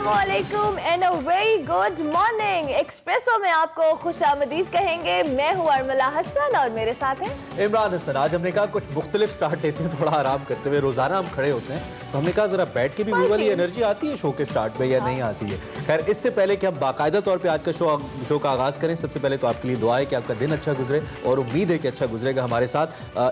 अस्सलामुअलैकुम and a very good morning. Espresso में आपको खुशामदीद कहेंगे। मैं हूँ अर्मला हसन और मेरे साथ हैं इमरान हसन। आज हमने कहा कुछ मुख्तलिफ स्टार्ट लेते हैं, थोड़ा आराम करते हुए। रोजाना हम खड़े होते हैं तो हमने कहा जरा बैठ के भी वो वाली एनर्जी आती है शो के स्टार्ट में या नहीं आती है। खैर, इससे पहले कि हम बाकायदा तौर पे आज का शो का आगाज करें, सबसे पहले तो आपके लिए दुआ है कि आपका दिन अच्छा गुजरे और उम्मीद है कि अच्छा गुजरेगा हमारे साथ।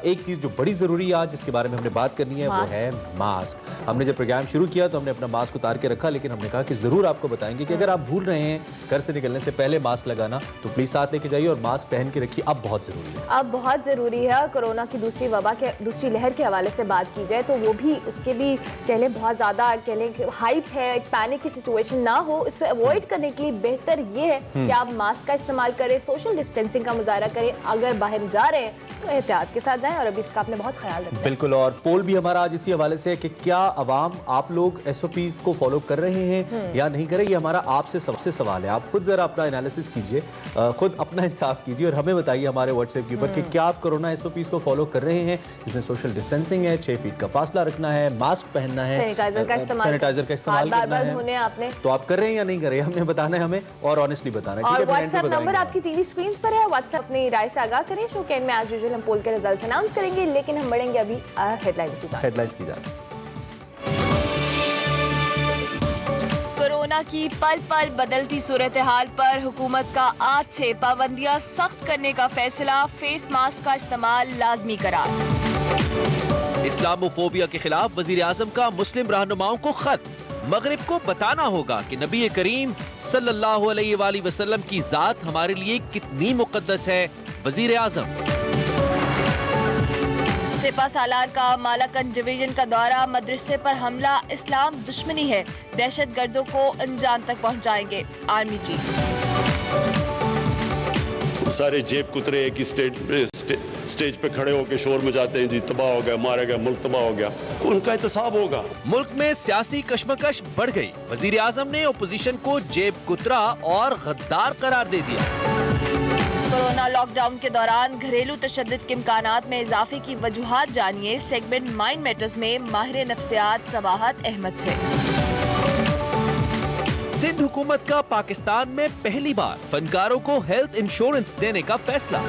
एक चीज़ जो बड़ी ज़रूरी है आज जिसके बारे में हमने बात करनी है वो है मास्क। हमने जब प्रोग्राम शुरू किया तो हमने अपना मास्क उतार के रखा, लेकिन हमने कहा कि ज़रूर आपको बताएंगे कि अगर आप भूल रहे हैं घर से निकलने से पहले मास्क लगाना तो प्लीज़ साथ लेके जाइए और मास्क पहन के रखिए। अब बहुत ज़रूरी है, अब बहुत ज़रूरी है। कोरोना की दूसरी लहर के हवाले से बात की जाए तो वो भी उसके भी कह लें बहुत ज़्यादा कह लें हाइप है। एक पैनिक की सिचुएशन ना हो, इससे अवॉइड करने के लिए बेहतर ये है कि आप मास्क का इस्तेमाल करें, सोशल डिस्टेंसिंग का मुजाहरा करें। अगर बाहर जा रहे हैं तो एहतियात के साथ जाएं और अभी इसका आपने बहुत ख्याल रखना है। बिल्कुल। और पोल भी हमारा आज इसी हवाले से है कि क्या अवाम आप लोग SOPs को फॉलो कर रहे हैं या नहीं कर रहे। ये हमारा आपसे सबसे सवाल है। आप खुद जरा अपना एनालिसिस कीजिए, खुद अपना इंसाफ कीजिए और हमें बताइए हमारे WhatsApp के ऊपर कि क्या आप कोरोना SOPs को फॉलो कर रहे हैं, जिसमें सोशल डिस्टेंसिंग है, 6 फीट का फासला रखना है, मास्क पहनना है, सैनिटाइजर का इस्तेमाल करना है। आपने तो आप कर रहे हैं या नहीं कर रहे हैं, हमने बताना है हमें और ऑनेस्टली बताना है। और WhatsApp नंबर आपकी टीवी स्क्रीन पर है। WhatsApp अपनी राय से आगाह करें। शो के एंड में एज यूजुअल हम पोल के रिजल्ट्स अनाउंस करेंगे, लेकिन हम बढ़ेंगे अभी हेडलाइंस की जान। कोरोना की पल पल बदलती सूरत हाल पर हुकूमत का आज से पाबंदियां सख्त करने का फैसला, फेस मास्क का इस्तेमाल लाजमी करार। इस्लामोफोबिया के खिलाफ वजीर आजम का मुस्लिम रहनुमाओं को खत। मगरिब को बताना होगा कि नबी करीम सल्लल्लाहु अलैहि वसल्लम की जात हमारे लिए कितनी मुकद्दस है। वजीर आजम। सिपा सालार का मालाकंड डिवीजन का दौरा, मदरसे पर हमला इस्लाम दुश्मनी है, दहशत गर्दों को अंजाम तक पहुंचाएंगे। Army chief. सारे जेब कुतरे एक ही स्टेज पे खड़े होकर शोर मचाते हैं, जी तबाह हो गया, मारा गया, मुल्क तबाह हो गया। उनका एहतसाब होगा। मुल्क में सियासी कशमकश बढ़ गई। वजीर आजम ने ओपोजिशन को जेब कुतरा और गद्दार करार दे दिया। कोरोना लॉकडाउन के दौरान घरेलू तशद्दुद के इम्कानात में इजाफे की वजूहात जानिए सेगमेंट माइंड मैटर्स में माहिर नफ्सियात सबाहत अहमद से। सिंध हुकूमत का पाकिस्तान में पहली बार फनकारों को हेल्थ इंश्योरेंस देने का फैसला।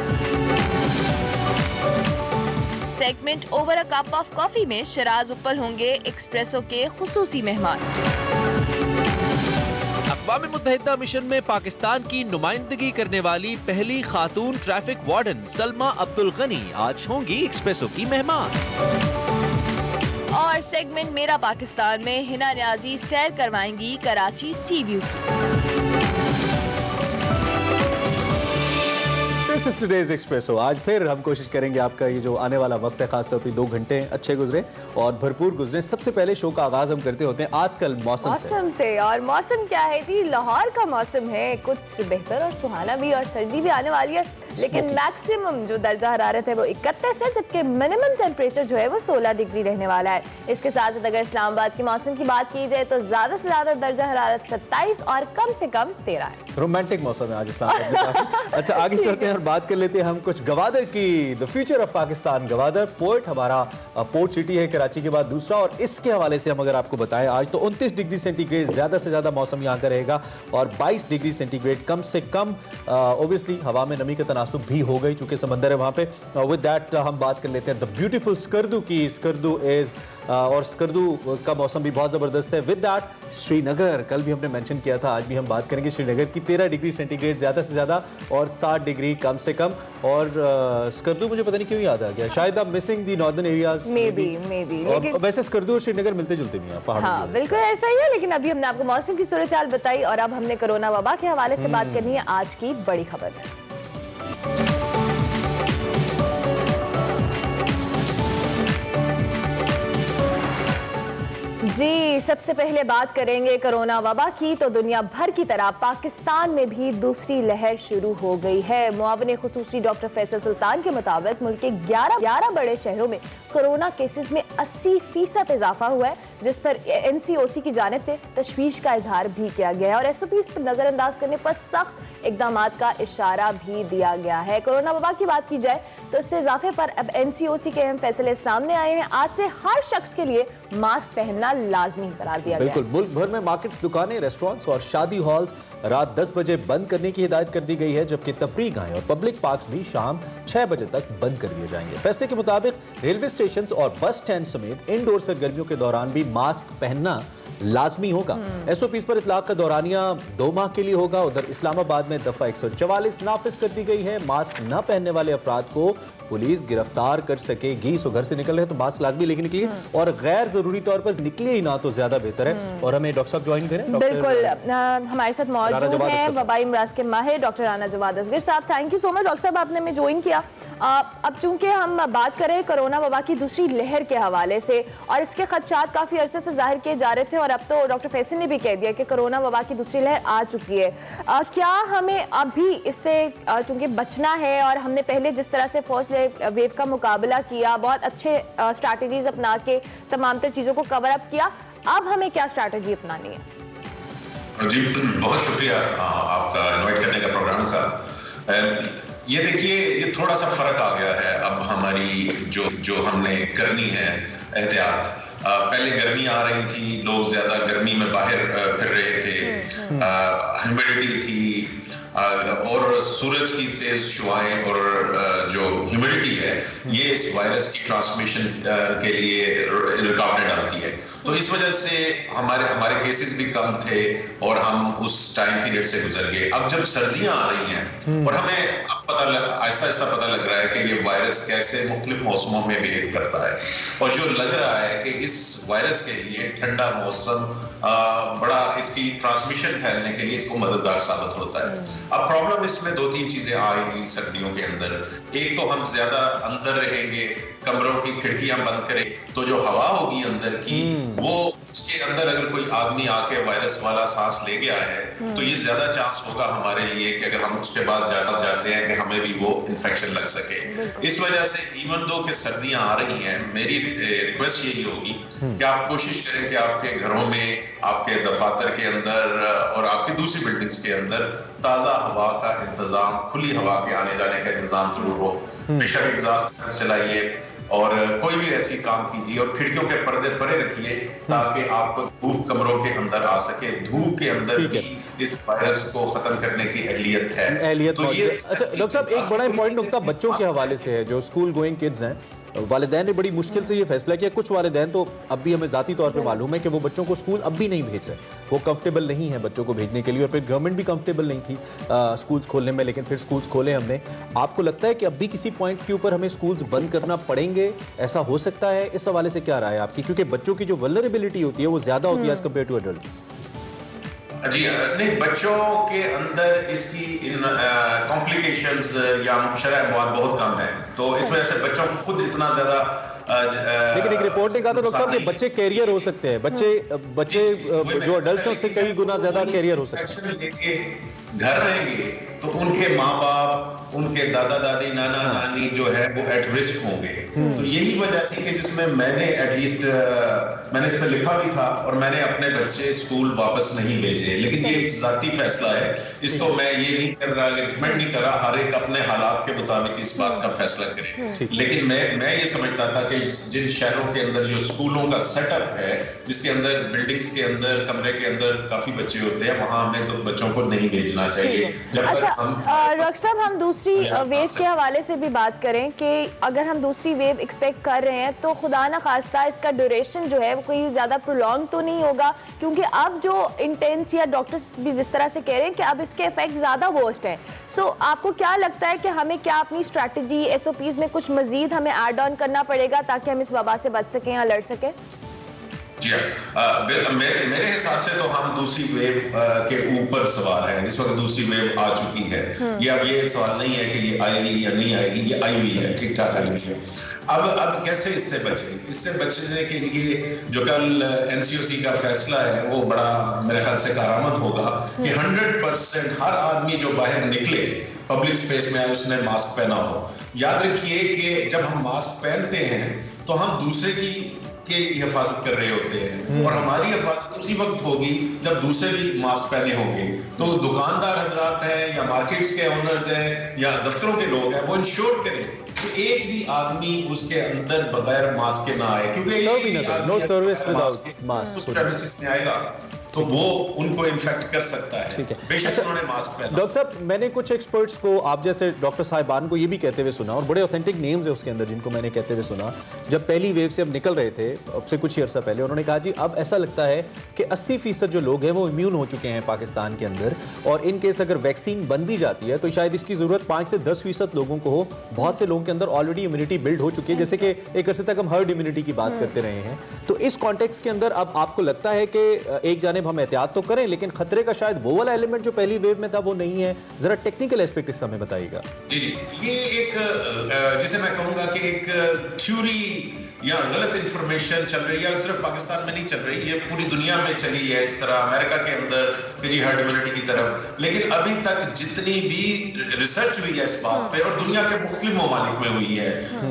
Segment over a cup of coffee में शराज उपल होंगे एक्सप्रेसो के खुसूसी मेहमान। अक़वाम मुत्तहिदा मिशन में पाकिस्तान की नुमाइंदगी करने वाली पहली खातून ट्रैफिक वार्डन सलमा अब्दुल गनी आज होंगी एक्सप्रेसो की मेहमान। और सेगमेंट मेरा पाकिस्तान में हिना न्याजी सैर करवाएंगी कराची सी व्यू की। This is today's espresso. आज फिर हम कोशिश करेंगे आपका ये जो आने वाला वक्त है, खासतौर पर 2 घंटे अच्छे गुजरे और भरपूर गुजरे। सबसे पहले शो का आगाज हम करते होते हैं आजकल मौसम से। और मौसम क्या है जी, लाहौर का मौसम है कुछ बेहतर और सुहाना भी, और सर्दी भी आने वाली है, लेकिन मैक्सिमम जो दर्जा हरारत है वो 31 है, जबकि मिनिमम टेम्परेचर जो है वो 16 डिग्री रहने वाला है। इसके साथ साथ अगर इस्लामाबाद की मौसम की बात की जाए तो ज्यादा से ज्यादा दर्जा हरारत 27 और कम से कम 13 है। रोमांटिक मौसम है आज इस्लामाबाद में। अच्छा, आगे चलते हैं और बात कर लेते हैं हम कुछ गवादर की। The future of Pakistan, Gwadar port हमारा पोर्ट सिटी है कराची के बाद दूसरा, और इसके हवाले से हम अगर आपको बताएं आज तो 29 डिग्री सेंटीग्रेड ज्यादा से ज्यादा मौसम यहाँ का रहेगा और 22 डिग्री सेंटीग्रेड कम से कम। ऑब्वियसली हवा में नमी का तनासुब भी हो गई चूंकि समंदर है वहां पे। विद दैट हम बात कर लेते हैं द ब्यूटीफुल स्कर्दू की। स्कर्दू इज और स्कर्दू का मौसम भी बहुत जबरदस्त है। विद दैट श्रीनगर, कल भी हमने मेंशन किया था, आज भी हम बात करेंगे श्रीनगर की। 13 डिग्री सेंटीग्रेड ज्यादा से ज्यादा और 7 डिग्री कम से कम। और स्कर्दू मुझे पता नहीं क्यों याद आ गया, शायद आप missing the northern areas may be. और वैसे स्कर्दू और श्रीनगर मिलते जुलते भी हैं पहाड़ों। हाँ, बिल्कुल ऐसा ही है। लेकिन अभी हमने आपको मौसम की सूरत हाल बताई और अब हमने कोरोना वबा के हवाले से बात करनी है आज की बड़ी खबर में। जी, सबसे पहले बात करेंगे कोरोना वबा की। तो दुनिया भर की तरह पाकिस्तान में भी दूसरी लहर शुरू हो गई है। मुआविन खुसूसी डॉक्टर फैसल सुल्तान के मुताबिक मुल्क के 11 बड़े शहरों में कोरोना केसेस में 80% इजाफा हुआ है, जिस पर एनसीओसी की जानिब से तशवीश का इजहार भी किया गया है और एसओपीज पर नजरअंदाज करने पर सख्त इकदाम का इशारा भी दिया गया है। कोरोना वबा की बात की जाए तो इससे इजाफे पर अब एनसीओसी के अहम फैसले सामने आए हैं। आज से हर शख्स के लिए मास्क पहनना लाजमी करार दिया गया है। बिल्कुल, मुल्क भर में मार्केट्स, दुकानें, रेस्टोरेंट्स और शादी हॉल्स रात 10 बजे बंद करने की हिदायत कर दी गई है, जबकि तफरीहगाहें और पब्लिक पार्क्स भी शाम 6 बजे तक बंद कर दिए जाएंगे। फैसले के मुताबिक रेलवे स्टेशन और बस स्टैंड समेत इंडोर सरगर्मियों के दौरान भी मास्क पहनना लाजमी होगा। एसओपीज पर इतलाक का दौरानिया 2 माह के लिए होगा। उधर इस्लामाबाद में दफा 144 नाफिज कर दी गई है। मास्क न पहनने वाले अफराद को पुलिस गिरफ्तार कर सकेगी। सो घर से निकल रहे तो मास्क लाजमी लेके निकलिए और गैर जरूरी तौर पर निकले ही ना तो ज्यादा बेहतर है। और हमें डॉक्टर साहब ज्वाइन करें। बिल्कुल, हमारे साथ मौजूद हैं वबाई अमराज के माहिर डॉक्टर राना जवाद असगर साहब। Thank you so much doctor साहब, आपने हमें ज्वाइन किया। अब चूंकि हम बात करें कोरोना वबा की दूसरी लहर के हवाले से और इसके खदशात काफी अरसे से जाहिर किए जा रहे थे और अब तो डॉक्टर फैसल ने भी कह दिया कि कोरोना वबा की दूसरी लहर आ चुकी है। क्या हमें अभी इससे चूंकि बचना है और हमने पहले जिस तरह से फर्स्ट वेव का मुकाबला किया, बहुत अच्छे स्ट्रैटेजीज अपना के तमाम तर चीजों को कवर अप किया, अब हमें क्या स्ट्रैटेजी अपनानी है? जी बहुत शुक्रिया आपका इन्वाइट करने का प्रोग्राम का। ये देखिए, ये थोड़ा सा फर्क आ गया है अब हमारी जो हमने करनी है एहतियात। पहले गर्मी आ रही थी, लोग ज्यादा गर्मी में बाहर फिर रहे थे, ह्यूमिडिटी थी और सूरज की तेज शुआएं और जो ह्यूमिडिटी है ये इस वायरस की ट्रांसमिशन के लिए रुकावटें डालती है। तो इस वजह से हमारे केसेस भी कम थे और हम उस टाइम पीरियड से गुजर गए। अब जब सर्दियां आ रही हैं और हमें आहिस्ता आहिस्ता पता लग रहा है कि ये वायरस कैसे मुख्तलिफ मौसमों में बिहेव करता है और जो लग रहा है कि इस वायरस के लिए ठंडा मौसम बड़ा इसकी ट्रांसमिशन फैलने के लिए इसको मददगार साबित होता है। अब प्रॉब्लम इसमें 2-3 चीजें आएंगी सर्दियों के अंदर। एक तो हम ज्यादा अंदर रहेंगे, कमरों की खिड़कियां बंद करें तो जो हवा होगी अंदर की वो उसके अंदर अगर कोई आदमी आके वायरस वाला सांस ले गया है तो ये ज्यादा चांस होगा हमारे लिए कि अगर हम उसके बाद जाते हैं कि हमें भी वो इन्फेक्शन लग सके। इस वजह से इवन दो कि सर्दियां आ रही हैं, मेरी रिक्वेस्ट यही होगी कि आप कोशिश करें कि आपके घरों में, आपके दफातर के अंदर और आपकी दूसरी बिल्डिंग्स के अंदर ताजा हवा का इंतजाम, खुली हवा के आने जाने का इंतजाम जरूर हो। बेशक एग्जॉस्ट चलाइए और कोई भी ऐसी काम कीजिए और खिड़कियों के पर्दे परे रखिए ताकि आपको धूप कमरों के अंदर आ सके। धूप के अंदर भी इस वायरस को खत्म करने की अहलियत है। तो ये अच्छा डॉक्टर साहब, एक बड़ा इंपॉर्टेंट नुकता बच्चों के हवाले से है जो स्कूल गोइंग किड्स हैं। वालिदैन ने बड़ी मुश्किल से ये फैसला किया। कुछ वालिदैन तो अब भी हमें ज़ाती तौर पे मालूम है कि वो बच्चों को स्कूल अब भी नहीं भेज रहे, वो कंफर्टेबल नहीं है बच्चों को भेजने के लिए और फिर गवर्नमेंट भी कंफर्टेबल नहीं थी स्कूल्स खोलने में, लेकिन फिर स्कूल्स खोले हमने। आपको लगता है कि अब भी किसी पॉइंट के ऊपर हमें स्कूल्स बंद करना पड़ेंगे, ऐसा हो सकता है? इस हवाले से क्या राय है आपकी, क्योंकि बच्चों की जो वल्नरेबिलिटी होती है वो ज़्यादा होती है एज कम्पेयर टू एडल्ट्स? जी नहीं, बच्चों के अंदर इसकी कॉम्प्लिकेशंस या शरह मौत बहुत कम है, तो इस वजह से बच्चों को खुद इतना ज्यादा लेकिन एक रिपोर्ट ने कहा था डॉक्टर साहब कि बच्चे कैरियर हो सकते हैं, बच्चे जो अडल्ट्स हैं उससे कई गुना ज्यादा कैरियर हो सकते हैं। घर रहेंगे तो उनके माँ बाप, उनके दादा दादी, नाना नानी जो है वो एट रिस्क होंगे। तो यही वजह थी कि जिसमें मैंने एटलीस्ट मैंने इसमें लिखा भी था और मैंने अपने बच्चे स्कूल वापस नहीं भेजे। लेकिन ये एक जाती फैसला है, इसको मैं ये नहीं कर रहा, रिकमेंड नहीं कर रहा, हर एक अपने हालात के मुताबिक इस बात का फैसला करे। लेकिन मैं ये समझता था कि जिन शहरों के अंदर जो स्कूलों का सेटअप है, जिसके अंदर बिल्डिंग्स के अंदर, कमरे के अंदर काफी बच्चे होते हैं, वहां हमें तो बच्चों को नहीं भेजना चाहिए। अच्छा डॉक्टर साहब, हम दूसरी वेव के हवाले से भी बात करें कि अगर हम दूसरी वेव एक्सपेक्ट कर रहे हैं तो खुदा ना खास्ता इसका ड्यूरेशन जो है वो कोई ज़्यादा प्रोलॉन्ग तो नहीं होगा, क्योंकि अब जो इंटेंस या डॉक्टर्स भी जिस तरह से कह रहे हैं कि अब इसके इफेक्ट ज़्यादा वर्स्ट हैं। सो आपको क्या लगता है कि हमें क्या अपनी स्ट्रैटेजी SOPs में कुछ मजीद हमें ऐड ऑन करना पड़ेगा ताकि हम इस वबा से बच सकें या लड़ सकें? जी मेरे हिसाब से तो हम दूसरी वेव के ऊपर सवार हैं। इस वक्त दूसरी वेव आ चुकी है। ये अब ये सवाल नहीं है कि ये आएगी या नहीं आएगी, ये आई हुई है, ठीक ठाक आई हुई है। अब कैसे इससे बचें? इससे बचने के लिए जो कल NCOC का फैसला है वो बड़ा मेरे ख्याल से कारामद होगा कि 100% हर आदमी जो बाहर निकले पब्लिक स्पेस में आए उसने मास्क पहना हो। याद रखिए कि जब हम मास्क पहनते हैं तो हम दूसरे की हिफाजत कर रहे होते हैं, और हमारी हिफाजत उसी वक्त होगी जब दूसरे भी मास्क पहने होंगे। तो दुकानदार हजरात हैं या मार्केट्स के ओनर्स हैं या दफ्तरों के लोग हैं, वो इंश्योर करें कि एक भी आदमी उसके अंदर बगैर मास्क के ना आए, क्योंकि नो सर्विस विदाउट मास्क उस प्रेमिसेस में आएगा तो वो उनको इन्फेक्ट कर सकता है। ठीक है। बेशक उन्होंने मास्क पहना। डॉक्टर साहब, मैंने कुछ एक्सपर्ट्स को, आप जैसे डॉक्टर साहिबान को ये भी कहते हुए सुना, और बड़े ऑथेंटिक नेम्स है उसके अंदर जिनको मैंने कहते हुए सुना, जब पहली वेव से अब निकल रहे थे अब से कुछ ही अर्सा पहले, उन्होंने कहा जी अब ऐसा लगता है कि 80% जो लोग हैं वो इम्यून हो चुके हैं पाकिस्तान के अंदर, और इन केस अगर वैक्सीन बन भी जाती है तो शायद इसकी जरूरत 5 से 10% लोगों को हो। बहुत से लोगों के अंदर ऑलरेडी इम्यूनिटी बिल्ड हो चुकी है, जैसे कि एक अर्से तक हम हर्ड इम्यूनिटी की बात करते रहे हैं। तो इस कॉन्टेक्स्ट के अंदर अब आपको लगता है कि एक जानिब हम एहतियात तो करें, लेकिन खतरे का शायद वो वाला एलिमेंट जो पहली वेव में था वो नहीं है? जरा टेक्निकल एस्पेक्ट इस समय बताइएगा। जी, ये एक जिसे मैं कहूंगा कि एक थ्योरी या गलत इंफॉर्मेशन चल रही है, सिर्फ पाकिस्तान में नहीं चल रही, ये पूरी दुनिया में चली है इस तरह, अमेरिका के अंदर कि जी हर्ड इम्यूनिटी की तरफ। लेकिन अभी तक जितनी भी रिसर्च हुई है इस बात पे, और दुनिया के मुख्तलिफ ममालिक में हुई है,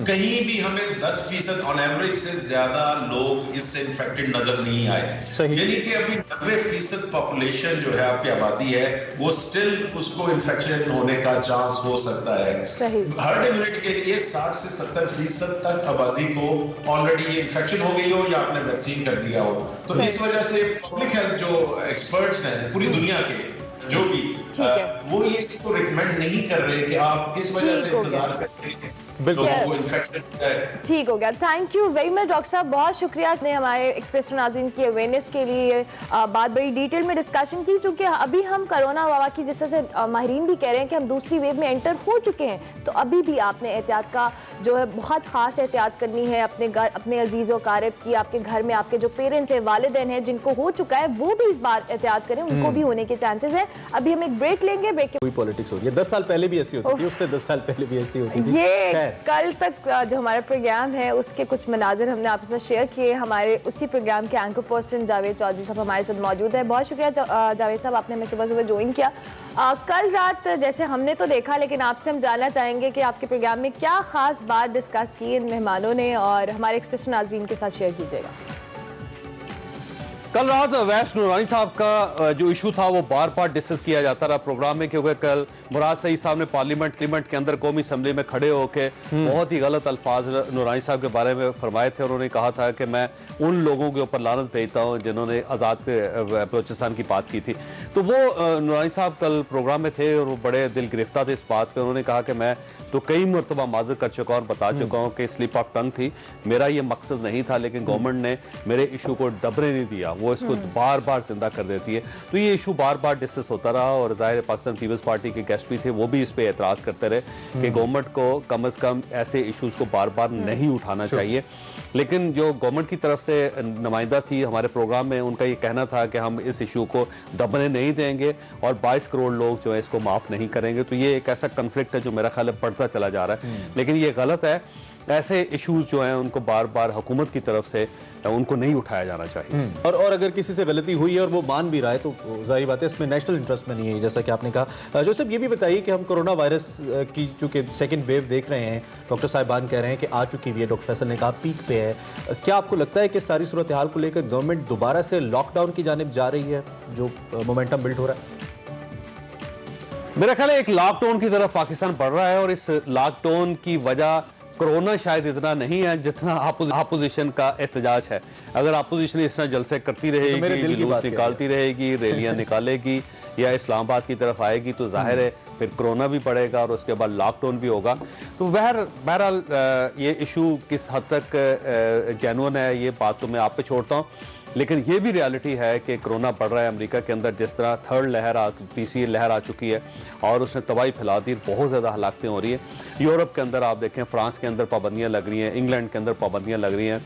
कहीं भी हमें 10% ऑन एवरेज से ज्यादा लोग इससे इन्फेक्टेड नजर नहीं आए। यानी कि अभी 90% पॉपुलेशन जो है आपकी आबादी है वो स्टिल उसको इन्फेक्शन होने का चांस हो सकता है। हर्ड इम्यूनिटी के लिए 60 से 70% तक आबादी को ऑलरेडी ये इन्फेक्शन हो गई हो या आपने वैक्सीन कर दिया हो। तो इस वजह से पब्लिक हेल्थ जो एक्सपर्ट्स हैं पूरी दुनिया के, जो भी वो ये इसको रिकमेंड नहीं कर रहे कि आप इस वजह से इंतजार करके ठीक हो गया। Thank you very much doctor साहब, बहुत शुक्रिया आपने हमारे एक्सप्रेस नाज़रीन की अवेयरनेस के लिए बात बड़ी डिटेल में डिस्कशन की। चूँकि अभी हम कोरोना वबा की, जिस तरह से माहिरीन भी कह रहे हैं कि हम दूसरी वेव में एंटर हो चुके हैं, तो अभी भी आपने एहतियात का जो है बहुत ख़ास एहतियात करनी है अपने घर, अपने अजीज़ व क़ारिब की, आपके घर में आपके जो पेरेंट्स हैं, वालिदैन हैं जिनको हो चुका है, वो भी इस बार एहतियात करें, उनको भी होने के चांसेस हैं। अभी हम एक ब्रेक लेंगे, ब्रेक कोई पॉलिटिक्स हो रही है, 10 साल पहले भी ऐसी होती थी, उससे 10 साल पहले भी ऐसी होती थी। ये कल तक जो हमारा प्रोग्राम है उसके कुछ मनाजिर हमने आपके साथ शेयर किए। हमारे उसी प्रोग्राम के एंकर पर्सन जावेद चौधरी साहब हमारे साथ मौजूद है। बहुत शुक्रिया जावेद साहब, आपने हमें सुबह सुबह ज्वाइन किया। कल रात जैसे हमने तो देखा, लेकिन आपसे हम जानना चाहेंगे कि आपके प्रोग्राम में क्या खास बात डिस्कस की इन मेहमानों ने, और हमारे एक्सप्रेस नाज़रीन के साथ शेयर कीजिएगा। कल रात अवैस नूरानी साहब का जो इशू था वो बार बार डिस्कस किया जाता रहा प्रोग्राम में, क्योंकि कल मुराद सईद साहब ने पार्लियामेंट के अंदर कौमी असम्बली में खड़े होकर बहुत ही गलत अल्फाज नूरानी साहब के बारे में फरमाए थे, और उन्होंने कहा था कि मैं उन लोगों के ऊपर लानत भेजता हूँ जिन्होंने आज़ाद बलोचिस्तान की बात की थी। तो वो नूरानी साहब कल प्रोग्राम में थे और वो बड़े दिल गिरफ्तार थे इस बात पर। उन्होंने कहा कि मैं तो कई मरतबा माज़र कर चुका हूँ और बता चुका हूँ कि स्लिप ऑफ टंग थी, मेरा ये मकसद नहीं था, लेकिन गवर्नमेंट ने मेरे इशू को दबने नहीं दिया, वो इसको बार बार जिंदा कर देती है। तो ये इशू बार बार डिस्कस होता रहा, और ज़ाहिर पाकिस्तान पीपल्स पार्टी के गेस्ट भी थे, वो भी इस पे एतराज़ करते रहे कि गवर्नमेंट को कम अज़ कम ऐसे इशूज़ को बार बार नहीं उठाना चाहिए। लेकिन जो गवर्नमेंट की तरफ से नुमाइंदा थी हमारे प्रोग्राम में, उनका ये कहना था कि हम इस इशू को दबने नहीं देंगे और 22 करोड़ लोग जो है इसको माफ़ नहीं करेंगे। तो ये एक ऐसा कन्फ्लिक्ट है जो मेरा ख्याल है बढ़ता चला जा रहा है, लेकिन ये गलत है। ऐसे इश्यूज जो हैं उनको बार बार हुकूमत की तरफ से उनको नहीं उठाया जाना चाहिए। और अगर किसी से गलती हुई है और वो मान भी रहा है तो जाहिर बात है इसमें नेशनल इंटरेस्ट में नहीं है, जैसा कि आपने कहा। जोसेफ, ये भी बताइए कि हम कोरोना वायरस की चूँकि सेकेंड वेव देख रहे हैं, डॉक्टर साहिबान कह रहे हैं कि आ चुकी हुई है, डॉक्टर फैसल ने कहा पीक पे है, क्या आपको लगता है कि सारी सूरत हाल को लेकर गवर्नमेंट दोबारा से लॉकडाउन की जानिब जा रही है, जो मोमेंटम बिल्ड हो रहा है? मेरा ख्याल है एक लॉकडाउन की तरफ पाकिस्तान बढ़ रहा है, और इस लॉकडाउन की वजह कोरोना शायद इतना नहीं है जितना अपोजिशन का एहतजाज है। अगर अपोजिशन इस तरह जलसे करती रहेगी, जुलूस निकालती रहेगी, रैलियां निकालेगी या इस्लामाबाद की तरफ आएगी, तो जाहिर है फिर कोरोना भी बढ़ेगा और उसके बाद लॉकडाउन भी होगा। तो बहरहाल ये इशू किस हद तक जेन्युइन है ये बात तो मैं आप पे छोड़ता हूँ, लेकिन ये भी रियलिटी है कि कोरोना बढ़ रहा है। अमेरिका के अंदर जिस तरह थर्ड लहर तीसरी लहर आ चुकी है और उसने तबाही फैला दी, बहुत ज़्यादा हलाकतें हो रही है। यूरोप के अंदर आप देखें, फ्रांस के अंदर पाबंदियां लग रही हैं, इंग्लैंड के अंदर पाबंदियां लग रही हैं,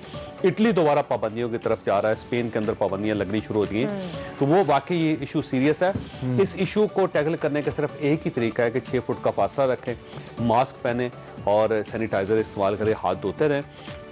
इटली दोबारा पाबंदियों की तरफ जा रहा है, स्पेन के अंदर पाबंदियां लगनी शुरू हो गई हैं। तो वो वाकई ये इशू सीरियस है। इस इशू को टैकल करने का सिर्फ एक ही तरीका है कि 6 फुट का फासला रखें, मास्क पहने और सैनिटाइज़र इस्तेमाल करें, हाथ धोते रहें।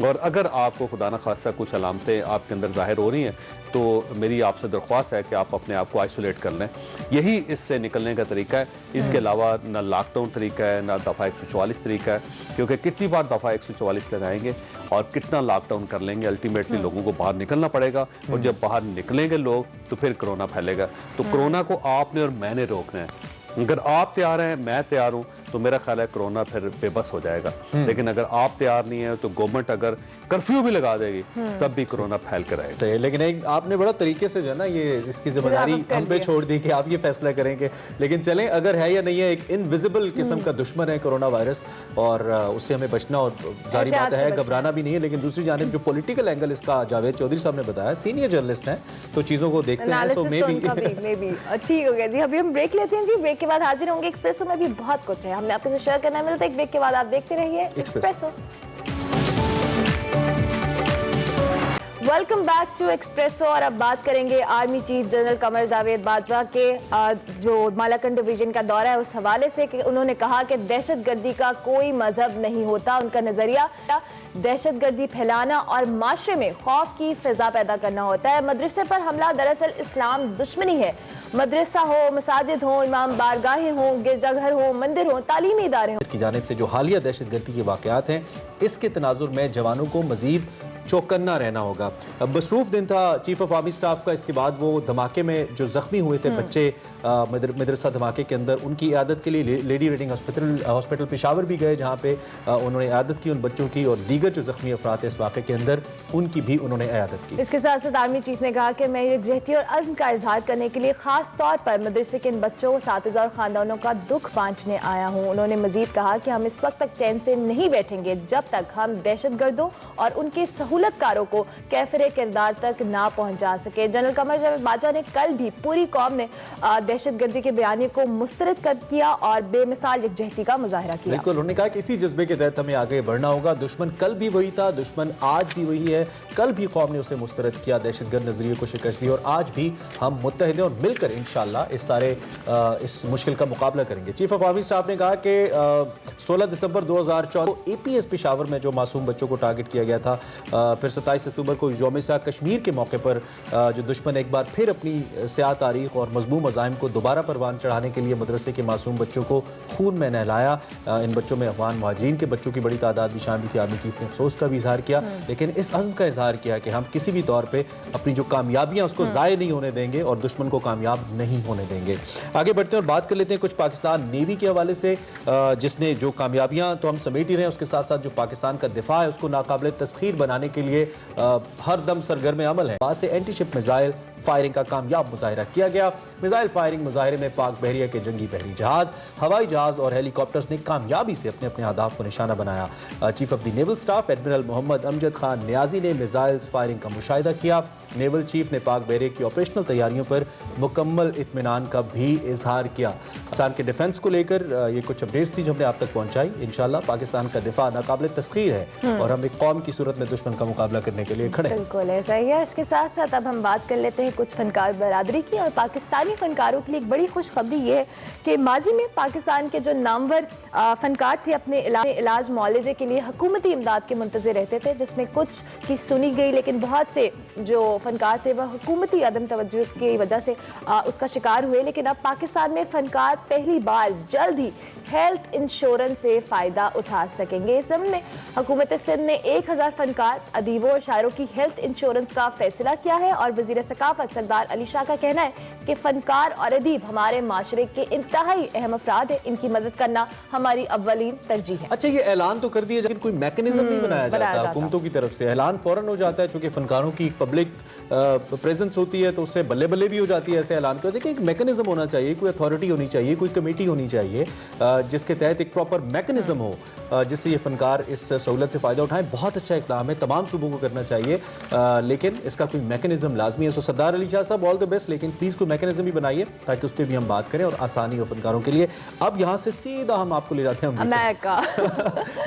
और अगर आपको खुदा न खास्ता कुछ अलामतें आपके अंदर ज़ाहिर हो रही हैं तो मेरी आपसे दरख्वास्त है कि आप अपने आप को आइसोलेट कर लें। यही इससे निकलने का तरीका है। इसके अलावा ना लॉकडाउन तरीका है, ना दफ़ा 144 तरीका है, क्योंकि कितनी बार दफ़ा 144 लगाएंगे और कितना लॉकडाउन कर लेंगे, अल्टीमेटली लोगों को बाहर निकलना पड़ेगा और जब बाहर निकलेंगे लोग तो फिर कोरोना फैलेगा। तो कोरोना को आपने और मैंने रोकना है। अगर आप तैयार हैं, मैं तैयार हूं, तो मेरा ख्याल है कोरोना फिर बेबस हो जाएगा। लेकिन अगर आप तैयार नहीं है तो गवर्नमेंट अगर कर्फ्यू भी लगा देगी तब भी कोरोना फैल कर आएगा। तो लेकिन एक आपने बड़ा तरीके से जो है ना ये इसकी जिम्मेदारी हम पे छोड़ दी कि आप ये फैसला करेंगे। लेकिन चलें, अगर है या नहीं है, एक इनविजिबल किस्म का दुश्मन है कोरोना वायरस और उससे हमें बचना और जारी बात है घबराना भी नहीं है। लेकिन दूसरी जानिब जो पॉलिटिकल एंगल इसका जावेद चौधरी साहब ने बताया, सीनियर जर्नलिस्ट हैं तो चीज़ों को देखते हैं। तो मे बी ठीक हो गया जी। अभी हम ब्रेक लेते हैं जी, ब्रेक के बाद हाजिर होंगे। एक्सप्रेसो में भी बहुत कुछ है हमने आपके साथ शेयर करना मिलता है। एक ब्रेक के बाद आप देखते रहिए Expresso. Welcome back to Expresso. और अब बात करेंगे army chief general Qamar Javed Bajwa के जो मालाकंड डिवीजन का दौरा है उस हवाले से कि उन्होंने कहा कि दहशतगर्दी का कोई मजहब नहीं होता। उनका नजरिया दहशतगर्दी फैलाना और माशरे में खौफ की फिजा पैदा करना होता है। मदरसे पर हमला दरअसल इस्लाम दुश्मनी है। मदरसा हो, मसाजिद हो, इमाम बारगाहें हो, गिरजाघर हो, मंदिर हो, तालीमी इदारे हो की जानिब से जो हालिया दहशतगर्दी के वाक़यात हैं, इसके तनाजुर में जवानों को मजीद चौकन्ना रहना होगा। मसरूफ दिन था चीफ ऑफ आर्मी स्टाफ का। इसके बाद वो धमाके में जो जख्मी हुए थे बच्चे मदरसा धमाके के अंदर, उनकी इयादत के लिए लेडी रीडिंग हॉस्पिटल पेशावर भी गए, जहाँ पे उन्होंने इयादत की उन बच्चों की, और दीगर जो जख्मी अफराद थे इस वाक़े के अंदर उनकी भी उन्होंने इयादत की। इसके साथ साथ आर्मी चीफ ने कहा कि मैं यकजहती और अज़्म का इजहार करने के लिए खास तौर पर मदरसे के इन बच्चों, साथिज़ा और ख़ानदानों का दुख बांटने आया हूँ। उन्होंने मजीद कहा कि हम इस वक्त तक चैन से नहीं बैठेंगे जब तक हम दहशतगर्दों और उनके सहूलतकारों को कैफरे किरदार तक ना पहुंचा सके। जनरल कमर जावेद बाजवा ने कल भी पूरी कौम ने दहशतगर्दी के बयानी को मुस्तरद कर किया और बेमिसाल यकजहती का मुजाहरा किया। बिल्कुल, उन्होंने कहा कि इसी जज्बे के तहत हमें आगे बढ़ना होगा। दुश्मन कल भी वही था, दुश्मन आज भी वही है। कल भी कौम ने उसे मुस्तरद किया, दहशतगर्द नजरिए को शिकस्त दी, और आज भी हम मुत्तहिद हैं और मिलकर इंशाअल्लाह इस मुश्किल का मुकाबला करेंगे। चीफ ऑफ आर्मी स्टाफ ने कहा कि 16 दिसंबर 2014 APS पेशावर में जो मासूम बच्चों को टारगेट किया गया था, फिर 27 अक्टूबर को यौम कश्मीर के मौके पर जो दुश्मन एक बार फिर अपनी स्याह तारीख और मजमूम अज़ाइम को दोबारा परवान चढ़ाने के लिए मदरसे के मासूम बच्चों को खून में नहलाया। इन बच्चों में अफगान मुहाजिरीन के बच्चों की बड़ी तादाद भी शामिल थी। आर्मी चीफ ने अफसोस का भी इजहार किया, लेकिन इस अज़्म का इजहार किया कि हम किसी भी तौर पर अपनी जो कामयाबियाँ उसको ज़ाय नहीं होने देंगे और दुश्मन को कामयाब नहीं होने देंगे। आगे बढ़ते हैं और बात कर लेते हैं कुछ पाकिस्तान नेवी के हवाले से, जिसने जो कामयाबियाँ तो हम समेट ही रहे हैं, उसके साथ साथ जो पाकिस्तान का दिफा है उसको नाकाबिल तस्खीर बनाने के लिए हर दम सरगर्म अमल है। वहाँ से एंटी शिप मिसाइल फायरिंग का कामयाब मुजाहिरा किया गया। मिसाइल फायरिंग मुजाहिरे में पाक बहरिया के जंगी बहरी जहाज, हवाई जहाज और हेलीकॉप्टर्स ने कामयाबी से अपने अपने अहदाफ को निशाना बनाया। Chief of the naval staff admiral Mohammad Amjad Khan Niazi ने मिसाइल फायरिंग का मुशाहिदा किया। नेवल चीफ ने पाक बहरे की ऑपरेशनल तैयारियों पर मुकम्मल इत्मीनान का भी इजहार किया। पाकिस्तान के डिफेंस को लेकर ये कुछ अपडेट्स थी जो हमने आप तक पहुंचाई। इंशाल्लाह पाकिस्तान का दिफा नाकाबिल तस्खीर है और हम एक कौम की सूरत में दुश्मन का मुकाबला करने के लिए खड़े हैं। बिल्कुल ऐसा ही है। इसके साथ साथ अब हम बात कर लेते हैं कुछ फनकार बरादरी की, और पाकिस्तानी फनकारों के लिए एक बड़ी खुशखबरी ये है कि माजी में पाकिस्तान के जो नामवर फनकार थे अपने इलाज मुआलजे के लिए हुकूमती इमदाद के मुंतज़िर रहते थे, जिसमें कुछ की सुनी गई, लेकिन बहुत से जो फनकार थे वह हुकूमती अदम तवज्जो की वजह से उसका शिकार हुए। लेकिन अब पाकिस्तान में फनकार पहली बार जल्द ही हेल्थ इंश्योरेंस से फ़ायदा उठा सकेंगे। इस ज़मीन में हुकूमत सिंध ने 1000 फनकार, अदीबों और शायरों की हेल्थ इंश्योरेंस का फैसला किया है, और वज़ीर सकाफत सरदार अली शाह का कहना है कि फनकार और अदीब हमारे माशरे के इंतहाई अहम अफराद है, इनकी मदद करना हमारी अव्वलीन तरजीह है। अच्छा, ये ऐलान तो कर दिया लेकिन कोई मैकेनिज्म नहीं बनाया जाता हुकूमतों की तरफ से। ऐलान फौरन हो जाता है, चूंकि फनकारों की पब्लिक प्रेजेंस होती है तो उससे बल्ले बल्ले भी हो जाती है ऐसे ऐलान कर। देखिए, एक मैकेनिज्म होना चाहिए, कोई अथॉरिटी होनी चाहिए, कोई कमेटी होनी चाहिए जिसके तहत एक प्रॉपर मैकेनिज्म हो जिससे ये फनकार इस सहूलत से फ़ायदा उठाएं। बहुत अच्छा इक़दाम है, तमाम सूबों को करना चाहिए, लेकिन इसका कोई मैकेनिज्म लाजमी है। तो सरदार अली शाह साहब ऑल द बेस्ट, लेकिन प्लीज़ कोई मैकेनिज्म भी बनाइए ताकि उस पर भी हम बात करें और आसानी हो फनकारों के लिए। अब यहाँ से सीधा हम आपको ले जाते हैं अमेरिका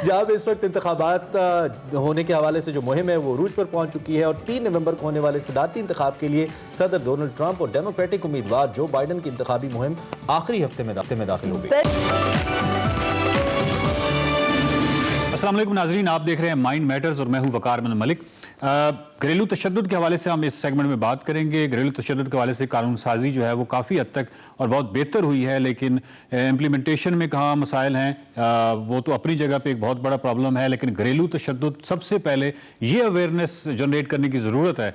जहाँ पे इस वक्त इंतखाबात होने के हवाले से जो मुहिम है वो रूज पर पहुँच चुकी है, और 3 नवंबर को होने वाले सदारती इंतखाब के लिए सदर डोनाल्ड ट्रंप और डेमोक्रेटिक उम्मीदवार जो बाइडन की इंतखाबी मुहिम आखिरी हफ्ते में दाखिल हो गई। अस्सलाम वालेकुम नाज़रीन, आप देख रहे हैं माइंड मैटर्स और मैं हूं वकार अहमद मलिक। घरेलू तशद्दुद के हवाले से हम इस सेगमेंट में बात करेंगे। घरेलू तशद्दुद के हवाले से कानून साजी जो है वो काफ़ी हद तक और बहुत बेहतर हुई है, लेकिन इम्प्लीमेंटेशन में कहाँ मसाइल हैं वो तो अपनी जगह पे एक बहुत बड़ा प्रॉब्लम है। लेकिन घरेलू तशद्दुद, सबसे पहले ये अवेयरनेस जनरेट करने की ज़रूरत है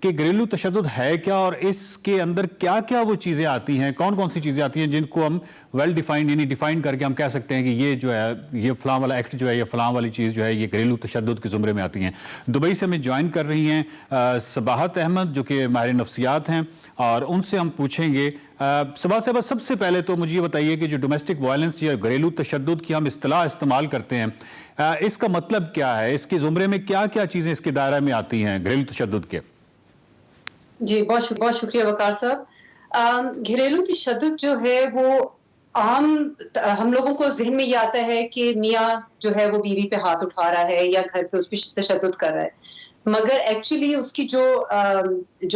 कि घरेलू तशद्दुद है क्या और इसके अंदर क्या क्या वो चीज़ें आती हैं, कौन कौन सी चीज़ें आती हैं जिनको हम वेल डिफाइंड यानी डिफाइन करके हम कह सकते हैं कि ये जो है, ये फलां वाला एक्ट जो है, ये फलां वाली चीज़ जो है, ये घरेलू तशद्दुद के ज़ुमरे में आती हैं। दुबई से हमें ज्वाइन कर रही हैं सबाहत अहमद, जो कि माहिर नफ्सियात हैं, और उनसे हम पूछेंगे। सबाहत साहब, सबसे पहले तो मुझे ये बताइए कि जो डोमेस्टिक वायलेंस या घरेलू तशद्दुद की हम इस्तिलाह इस्तेमाल करते हैं, इसका मतलब क्या है? इसके ज़ुमरे में क्या क्या चीज़ें इसके दायरे में आती हैं घरेलू तशद्दुद के? जी, बहुत शुक्रिया वकार साहब। घरेलू तशद्दुद जो है वो आम हम लोगों को जहन में ये आता है कि मियाँ जो है वो बीवी पे हाथ उठा रहा है या घर पे उस पर तशद्दुद कर रहा है, मगर एक्चुअली उसकी जो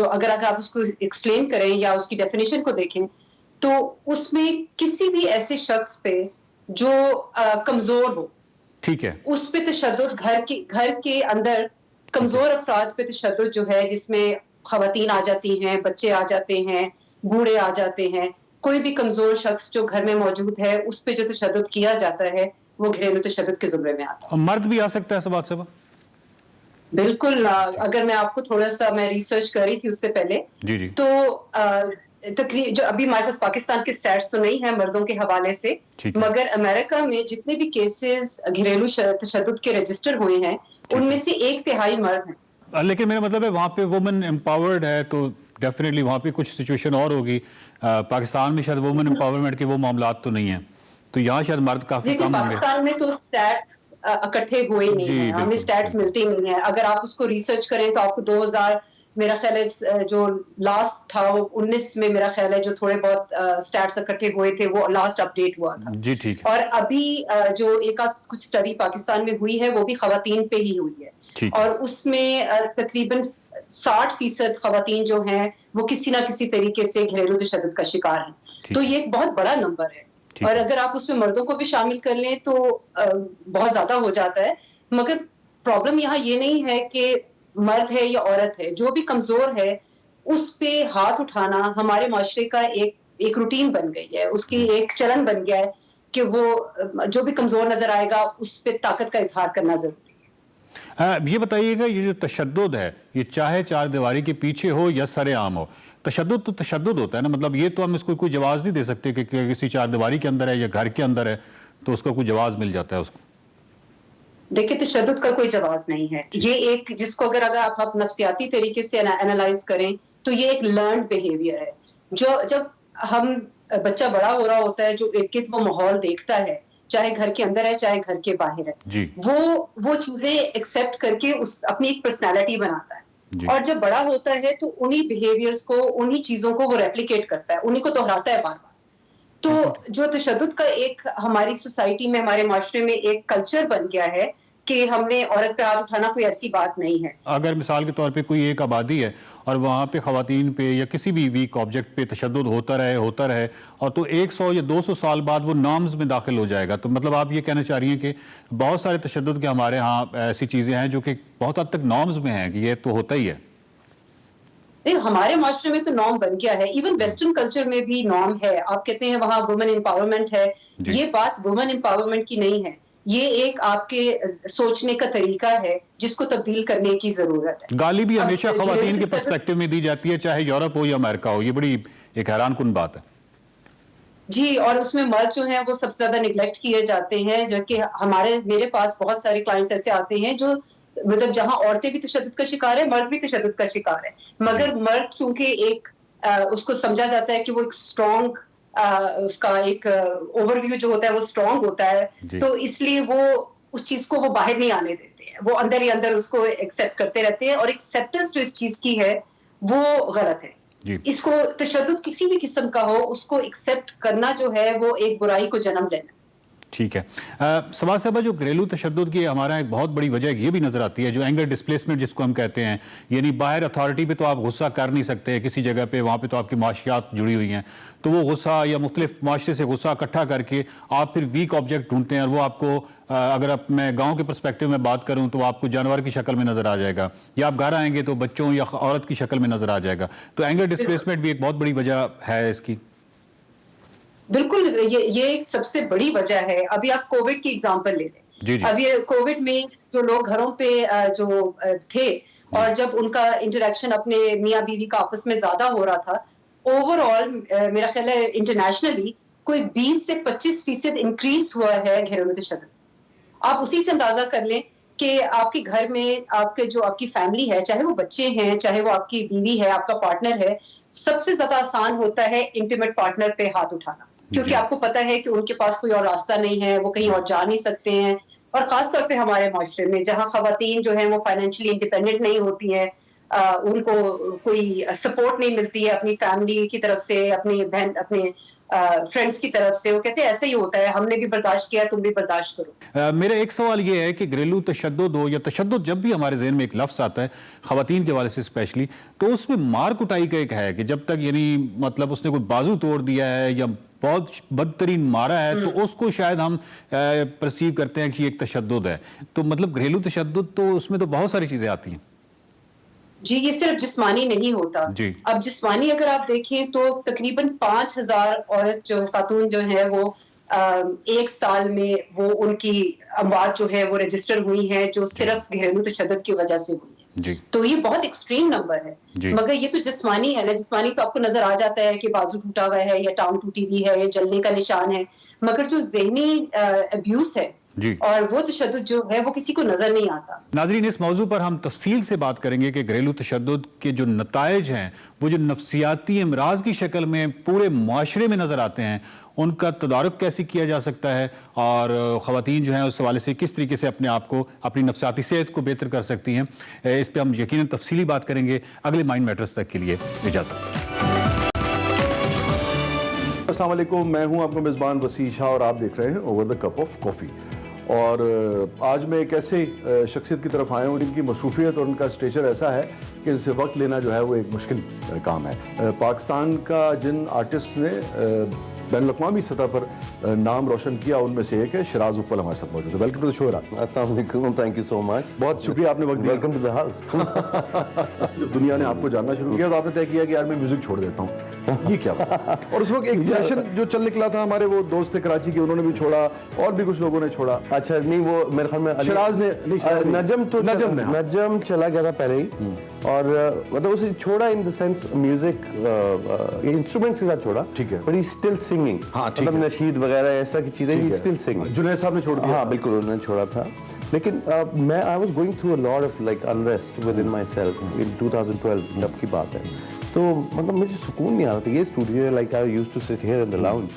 अगर आप उसको एक्सप्लेन करें या उसकी डेफिनेशन को देखें तो उसमें किसी भी ऐसे शख्स पे जो कमजोर हो, ठीक है, उस पे तशद्दुद, घर के अंदर कमजोर अफराद पे तशद्दुद जो है, जिसमें खवातीन आ जाती हैं, बच्चे आ जाते हैं, बूढ़े आ जाते हैं, कोई भी कमजोर शख्स जो घर में मौजूद है उस पे जो तशद्दुद किया जाता है वो घरेलू तशद्दुद के जुमरे में आता है। मर्द भी आ सकता है सबात साहब? बिल्कुल। अगर मैं आपको थोड़ा सा, मैं रिसर्च कर रही थी उससे पहले जी। तो तकरीबन जो अभी हमारे पास पाकिस्तान के स्टैट्स तो नहीं है मर्दों के हवाले से, मगर अमेरिका में जितने भी केसेस घरेलू तशद्दुद के रजिस्टर हुए हैं उनमें से 1/3 मर्द हैं। लेकिन मेरा मतलब है वहाँ पे वुमेन एम्पावर्ड है तो डेफिनेटली वहाँ पे कुछ सिचुएशन और होगी। पाकिस्तान में शायद वुमेन एम्पावरमेंट के वो मामलात तो नहीं है, तो यहाँ शायद मर्द काफी कम होंगे। पाकिस्तान में तो स्टैट्स इकट्ठे हुए नहीं हैं, हमें स्टैट्स मिलते नहीं है। अगर आप उसको रिसर्च करें तो आपको 2000 मेरा ख्याल है जो लास्ट था वो 19 में मेरा ख्याल है जो थोड़े बहुत स्टैट्स इकट्ठे हुए थे वो लास्ट अपडेट हुआ था जी, ठीक है। और अभी जो एक कुछ स्टडी पाकिस्तान में हुई है वो भी खवातीन पे ही हुई है और उसमें तकरीबन 60% खवातीन जो हैं वो किसी ना किसी तरीके से घरेलू तशद्दुद का शिकार हैं। तो ये एक बहुत बड़ा नंबर है और अगर आप उसमें मर्दों को भी शामिल कर लें तो बहुत ज्यादा हो जाता है। मगर प्रॉब्लम यहाँ ये नहीं है कि मर्द है या औरत है, जो भी कमजोर है उस पे हाथ उठाना हमारे माशरे का एक रूटीन बन गई है, उसकी एक चलन बन गया है कि वो जो भी कमजोर नजर आएगा उस पे ताकत का इजहार करना जरूरी है। ये बताइएगा, ये जो तशद्दुद है ये चाहे चार दीवारी के पीछे हो या सरेआम हो, तशद्दुद तो तशद्दुद होता है ना, मतलब ये तो हम इसको कोई जवाब नहीं दे सकते कि किसी चार दीवारी के अंदर है या घर के अंदर है तो उसका कोई जवाब मिल जाता है उसको। देखिए, तशद्दुद का कोई जवाब नहीं है, ये एक जिसको अगर आप नफ्सियाती तरीके से एनालाइज करें तो ये एक लर्न बिहेवियर है। जो जब हम बच्चा बड़ा हो रहा होता है, जो इर्द-गिर्द वो माहौल देखता है, चाहे घर के अंदर है चाहे घर के बाहर है, वो चीजें एक्सेप्ट करके उस अपनी एक पर्सनालिटी बनाता है और जब बड़ा होता है तो उन्हीं बिहेवियर्स को, उन्हीं चीजों को वो रेप्लिकेट करता है, उन्हीं को दोहराता है बार बार। तो जो तशद्दुद का एक हमारी सोसाइटी में, हमारे माशरे में एक कल्चर बन गया है कि हमने औरत पे हाथ उठाना कोई ऐसी बात नहीं है। अगर मिसाल के तौर पे कोई एक आबादी है और वहाँ पे खवातीन पे या किसी भी वीक ऑब्जेक्ट पे तशद्दुद होता रहे और तो 100 या 200 साल बाद वो नॉर्म्स में दाखिल हो जाएगा, तो मतलब आप ये कहना चाह रही हैं कि बहुत सारे तशद्दुद के हमारे यहाँ ऐसी चीज़ें हैं जो कि बहुत हद तक नॉर्म्स में हैं कि ये तो होता ही है। हमारे माशरे में तो नॉर्म बन गया है, इवन वेस्टर्न कल्चर में भी नॉर्म है। आप कहते हैं वहाँ वुमेन एम्पावरमेंट है, ये बात वुमेन एम्पावरमेंट की नहीं है, ये एक आपके सोचने का तरीका है जिसको तब्दील करने की जरूरत है। गाली भी हमेशा खवातीन के पर्सपेक्टिव में दी जाती है, चाहे यूरोप हो या अमेरिका हो, ये बड़ी एक हैरानकुन बात है जी। और उसमें मर्द जो हैं वो सबसे ज्यादा निगलेक्ट किए जाते हैं, जो कि मेरे पास बहुत सारे क्लाइंट्स ऐसे आते हैं जो मतलब जहां औरतें भी तशद्दुद का शिकार है, मर्द भी तशद्दुद का शिकार है, मगर मर्द चूंकि एक उसको समझा जाता है कि वो एक स्ट्रॉन्ग उसका एक ओवरव्यू जो होता है वो स्ट्रॉन्ग होता है, तो इसलिए वो उस चीज को वो बाहर नहीं आने देते हैं, वो अंदर ही अंदर उसको एक्सेप्ट करते रहते हैं और एक्सेप्टेंस जो इस चीज की है वो गलत है। इसको तशद्दुद किसी भी किस्म का हो उसको एक्सेप्ट करना जो है वो एक बुराई को जन्म देना। ठीक है। सवाल साहबा, जो घरेलू तशद्दुद की हमारा एक बहुत बड़ी वजह ये भी नज़र आती है, जो एंगर डिस्प्लेसमेंट जिसको हम कहते हैं, यानी बाहर अथॉरिटी पे तो आप गुस्सा कर नहीं सकते किसी जगह पे, वहाँ पे तो आपकी माशियात जुड़ी हुई हैं, तो वो गुस्सा या मुख्तलिफ माशरे से गुस्सा इकट्ठा करके आप फिर वीक ऑब्जेक्ट ढूंढते हैं, और वो आपको अगर आप मैं गांव के पर्सपेक्टिव में बात करूं तो आपको जानवर की शक्ल में नजर आ जाएगा, या आप घर आएंगे तो बच्चों या औरत की शक्ल में नजर आ जाएगा। तो एंगर डिस्प्लेसमेंट भी एक बहुत बड़ी वजह है इसकी। बिल्कुल, ये एक सबसे बड़ी वजह है। अभी आप कोविड की एग्जांपल ले लें। अभी कोविड में जो लोग घरों पे जो थे, और जब उनका इंटरेक्शन अपने मियाँ बीवी का आपस में ज्यादा हो रहा था, ओवरऑल मेरा ख्याल है इंटरनेशनली कोई 20 से 25% इंक्रीज हुआ है घरेलू तशद्दुद। आप उसी से अंदाजा कर लें कि आपके घर में आपकी फैमिली है, चाहे वो बच्चे हैं, चाहे वो आपकी बीवी है, आपका पार्टनर है, सबसे ज्यादा आसान होता है इंटीमेट पार्टनर पे हाथ उठाना, क्योंकि आपको पता है कि उनके पास कोई और रास्ता नहीं है, वो कहीं और जा नहीं सकते हैं। और खासतौर पे हमारे माशरे में जहाँ खवातीन जो हैं वो फाइनेंशियली इंडिपेंडेंट नहीं होती हैं, उनको कोई सपोर्ट नहीं मिलती है अपनी फैमिली की तरफ से, अपनी बहन, अपने फ्रेंड्स की तरफ से, वो कहते हैं ऐसे ही होता है, हमने भी बर्दाश्त किया, तुम भी बर्दाश्त करो। मेरा एक सवाल ये है कि घरेलू तशद्दुद हो या तशद्दुद, जब भी हमारे जहन में एक लफ्ज़ आता है ख़वातीन के हवाले से स्पेशली, तो उसमें मार कुटाई का एक है कि जब तक यानी मतलब उसने कोई बाजू तोड़ दिया है या बहुत बदतरीन मारा है तो उसको शायद हम परसीव करते हैं कि एक तशद्दुद है। तो मतलब घरेलू तशद्दुद तो उसमें तो बहुत सारी चीज़ें आती हैं। जी, ये सिर्फ जिस्मानी नहीं होता। अब जिस्मानी अगर आप देखें तो तकरीबन 5000 औरत जो खातून जो है वो एक साल में वो उनकी अमवात जो है वो रजिस्टर हुई है, जो सिर्फ घरेलू तशद्दुद की वजह से हुई है। तो ये बहुत एक्सट्रीम नंबर है। मगर ये तो जिस्मानी है ना, जिस्मानी तो आपको नजर आ जाता है कि बाजू टूटा हुआ है या टांग टूटी हुई है या जलने का निशान है, मगर जो ज़हनी अब्यूज है और वो तशद्दुद जो है वो किसी को नजर नहीं आता। नाज़रीन, इस मौजू पर हम तफसील से बात करेंगे कि घरेलू तशद्दुद के जो नताइज हैं, वो जो नफ्सियाती अमराज की शक्ल में पूरे मुआशरे में नजर आते हैं, उनका तदारुक कैसे किया जा सकता है, और ख़वातीन जो हैं उस हवाले से किस तरीके से अपने आप को, अपनी नफ्सियाती सेहत को बेहतर कर सकती हैं, इस पर हम यकीनन तफसीली बात करेंगे। अगले माइंड मैटर्स तक के लिए इजाज़त। अस्सलाम वालेकुम, मैं हूं आपका मेज़बान वसी शाह और आप देख रहे हैं over the cup of coffee. और आज मैं एक ऐसे शख्सियत की तरफ आया हूँ जिनकी मसरूफियत और उनका स्टेचर ऐसा है कि इनसे वक्त लेना जो है वो एक मुश्किल काम है। पाकिस्तान का जिन आर्टिस्ट ने बैनुल-अक़वामी सतह पर नाम रोशन किया उनमें से एक है शिराज उप्पल, हमारे साथ मौजूद है। Welcome to the show. अस्सलाम वालेकुम, थैंक यू सो मच। बहुत शुक्रिया आपने वक्त दिया। Welcome to the house. जब दुनिया ने आपको जानना शुरू किया तो आपने तय किया कि यार मैं म्यूजिक छोड़ देता हूँ। ये क्या बात? और उस वक्त एक फैशन जो चल निकला था, हमारे वो दोस्त थे कराची के, उन्होंने भी छोड़ा और भी कुछ लोगों ने छोड़ा। अच्छा, नहीं वो मेरे ख्याल में शिराज ने नजम चला गया था पहले ही, और मतलब उसे छोड़ा in the sense music instruments के साथ छोड़ा, ठीक है, बट ही स्टिल सिंगिंग। हाँ, मतलब नशीद वगैरह ऐसा की चीजें ही स्टिल सिंगिंग। जुनैद साहब ने छोड़ दिया। हाँ बिल्कुल, उन्होंने छोड़ा था। लेकिन मैं I was going through a lot of like unrest with in my self in 2012, तब की बात है। तो मतलब मुझे सुकून नहीं आ रहा था। ये studio like I used to sit here in the lounge,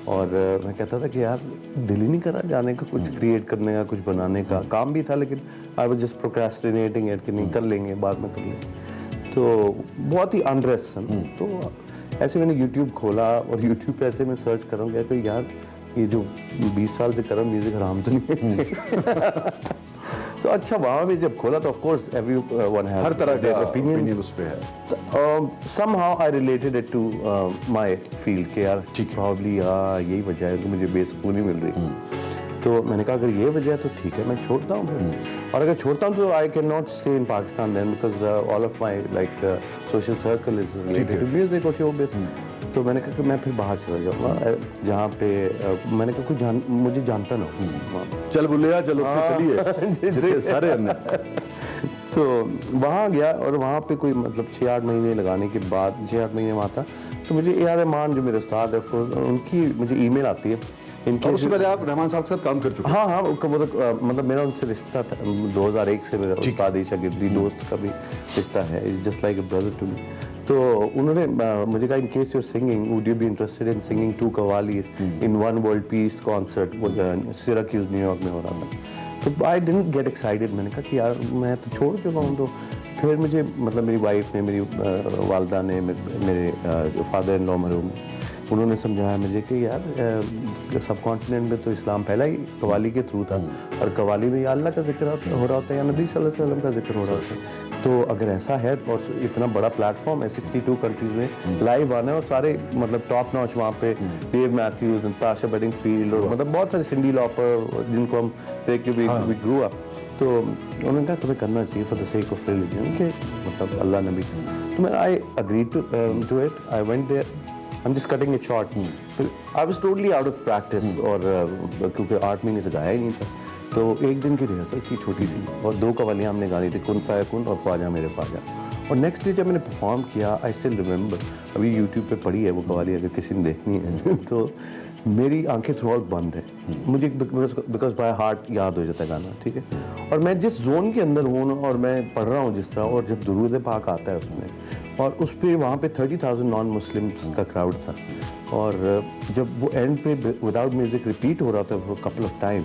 और मैं कहता था कि यार दिल ही नहीं कर रहा जाने का, कुछ क्रिएट करने का, कुछ बनाने का। काम भी था लेकिन I was just procrastinating it कि नहीं कर लेंगे, बाद में कर लेंगे। तो बहुत ही अनरेस्ट। तो ऐसे मैंने यूट्यूब खोला और यूट्यूब पे ऐसे मैं सर्च कर रहा हूँ कि यार ये जो 20 साल से कर रहा हूँ म्यूजिक हराम तो नहीं है। तो अच्छा, वहाँ भी जब खोला तो of course everyone has her तरह का ओपिनियन उस पे है। somehow I related it to my field कि यार probably यही वजह है कि मुझे बेसुकूनी मिल रही। तो मैंने कहा अगर ये वजह है तो ठीक है, मैं छोड़ता हूँ फिर। और अगर छोड़ता हूँ तो I can not stay in Pakistan then, because all of my like social circle is related to music और शोबिज़। तो मैंने कहा कि मैं फिर बाहर चला जाऊँगा जहाँ पे मैंने कहा कोई मुझे जानता ना हो। चल बुलिया चलो चलिए सारे अन्य। तो वहाँ गया और वहाँ पे कोई मतलब 6-8 महीने लगाने के बाद, 6-8 महीने वहाँ था, तो मुझे ए आर रहमान जो मेरे उस्ताद है उनकी मुझे ईमेल आती है। और उससे पहले आप रहमान साहब के साथ काम कर चुके हैं? हाँ हाँ, मतलब मेरा उनसे रिश्ता था 2001 से। मेरा उस्ताद शागिर्दी दोस्त का भी रिश्ता है, it's just like a brother to me. तो उन्होंने मुझे कहा in case your singing would you be interested in singing 2 qawwalis in one world peace concert, Syracuse New York में हो रहा था। तो आई डिडंट गेट एक्साइटेड। मैंने कहा कि यार मैं तो छोड़ चुका हूँ। तो फिर मुझे मतलब मेरी वाइफ ने, मेरी वालदा ने, मेरे फादर इन लॉ मरहूम, उन्होंने समझाया मुझे कि यार सब कॉन्टिनेंट में तो इस्लाम पहला ही कवाली के थ्रू था, और कवाली में या अल्लाह का जिक्र हो रहा होता है या नबी सल्लल्लाहु अलैहि वसल्लम का जिक्र हो रहा होता है। तो अगर ऐसा है और इतना बड़ा प्लेटफॉर्म है 62 कंट्रीज में लाइव आना है, और सारे मतलब टॉप नॉच वहाँ पे डेव मैथ्यूज, नताशा बेडिंगफील्ड और मतलब बहुत सारे सिंडी लॉपर जिनको हम देख के वी ग्रू अप। तो उन्होंने कहा तुम्हें करना चाहिए for the sake of religion, के मतलब अल्लाह नबी। तो मैं I agree to it, I went there, I'm just cutting it short. I was totally out of practice और क्योंकि 8 महीने से गाया ही नहीं था। तो एक दिन की रिहर्सल की छोटी सी, और 2 कवालियाँ हमने गानी थी, कुन फायकुन और ख्वाजा मेरे ख्वाजा। और नेक्स्ट डे जब मैंने परफॉर्म किया, आई स्टिल रिमेंबर, अभी यूट्यूब पे पड़ी है वो कवाली अगर किसी ने देखनी है तो मेरी आंखें थ्रू आउट बंद है, मुझे बिकॉज बाय हार्ट याद हो जाता है गाना, ठीक है। और मैं जिस जोन के अंदर हूँ और मैं पढ़ रहा हूँ जिस तरह, और जब दुरूद पाक आता है उसमें, और उस पर वहाँ पे 30,000 नॉन मुस्लिम्स का क्राउड था, और जब वो एंड पे विदाउट म्यूजिक रिपीट हो रहा था फॉर कपल ऑफ टाइम,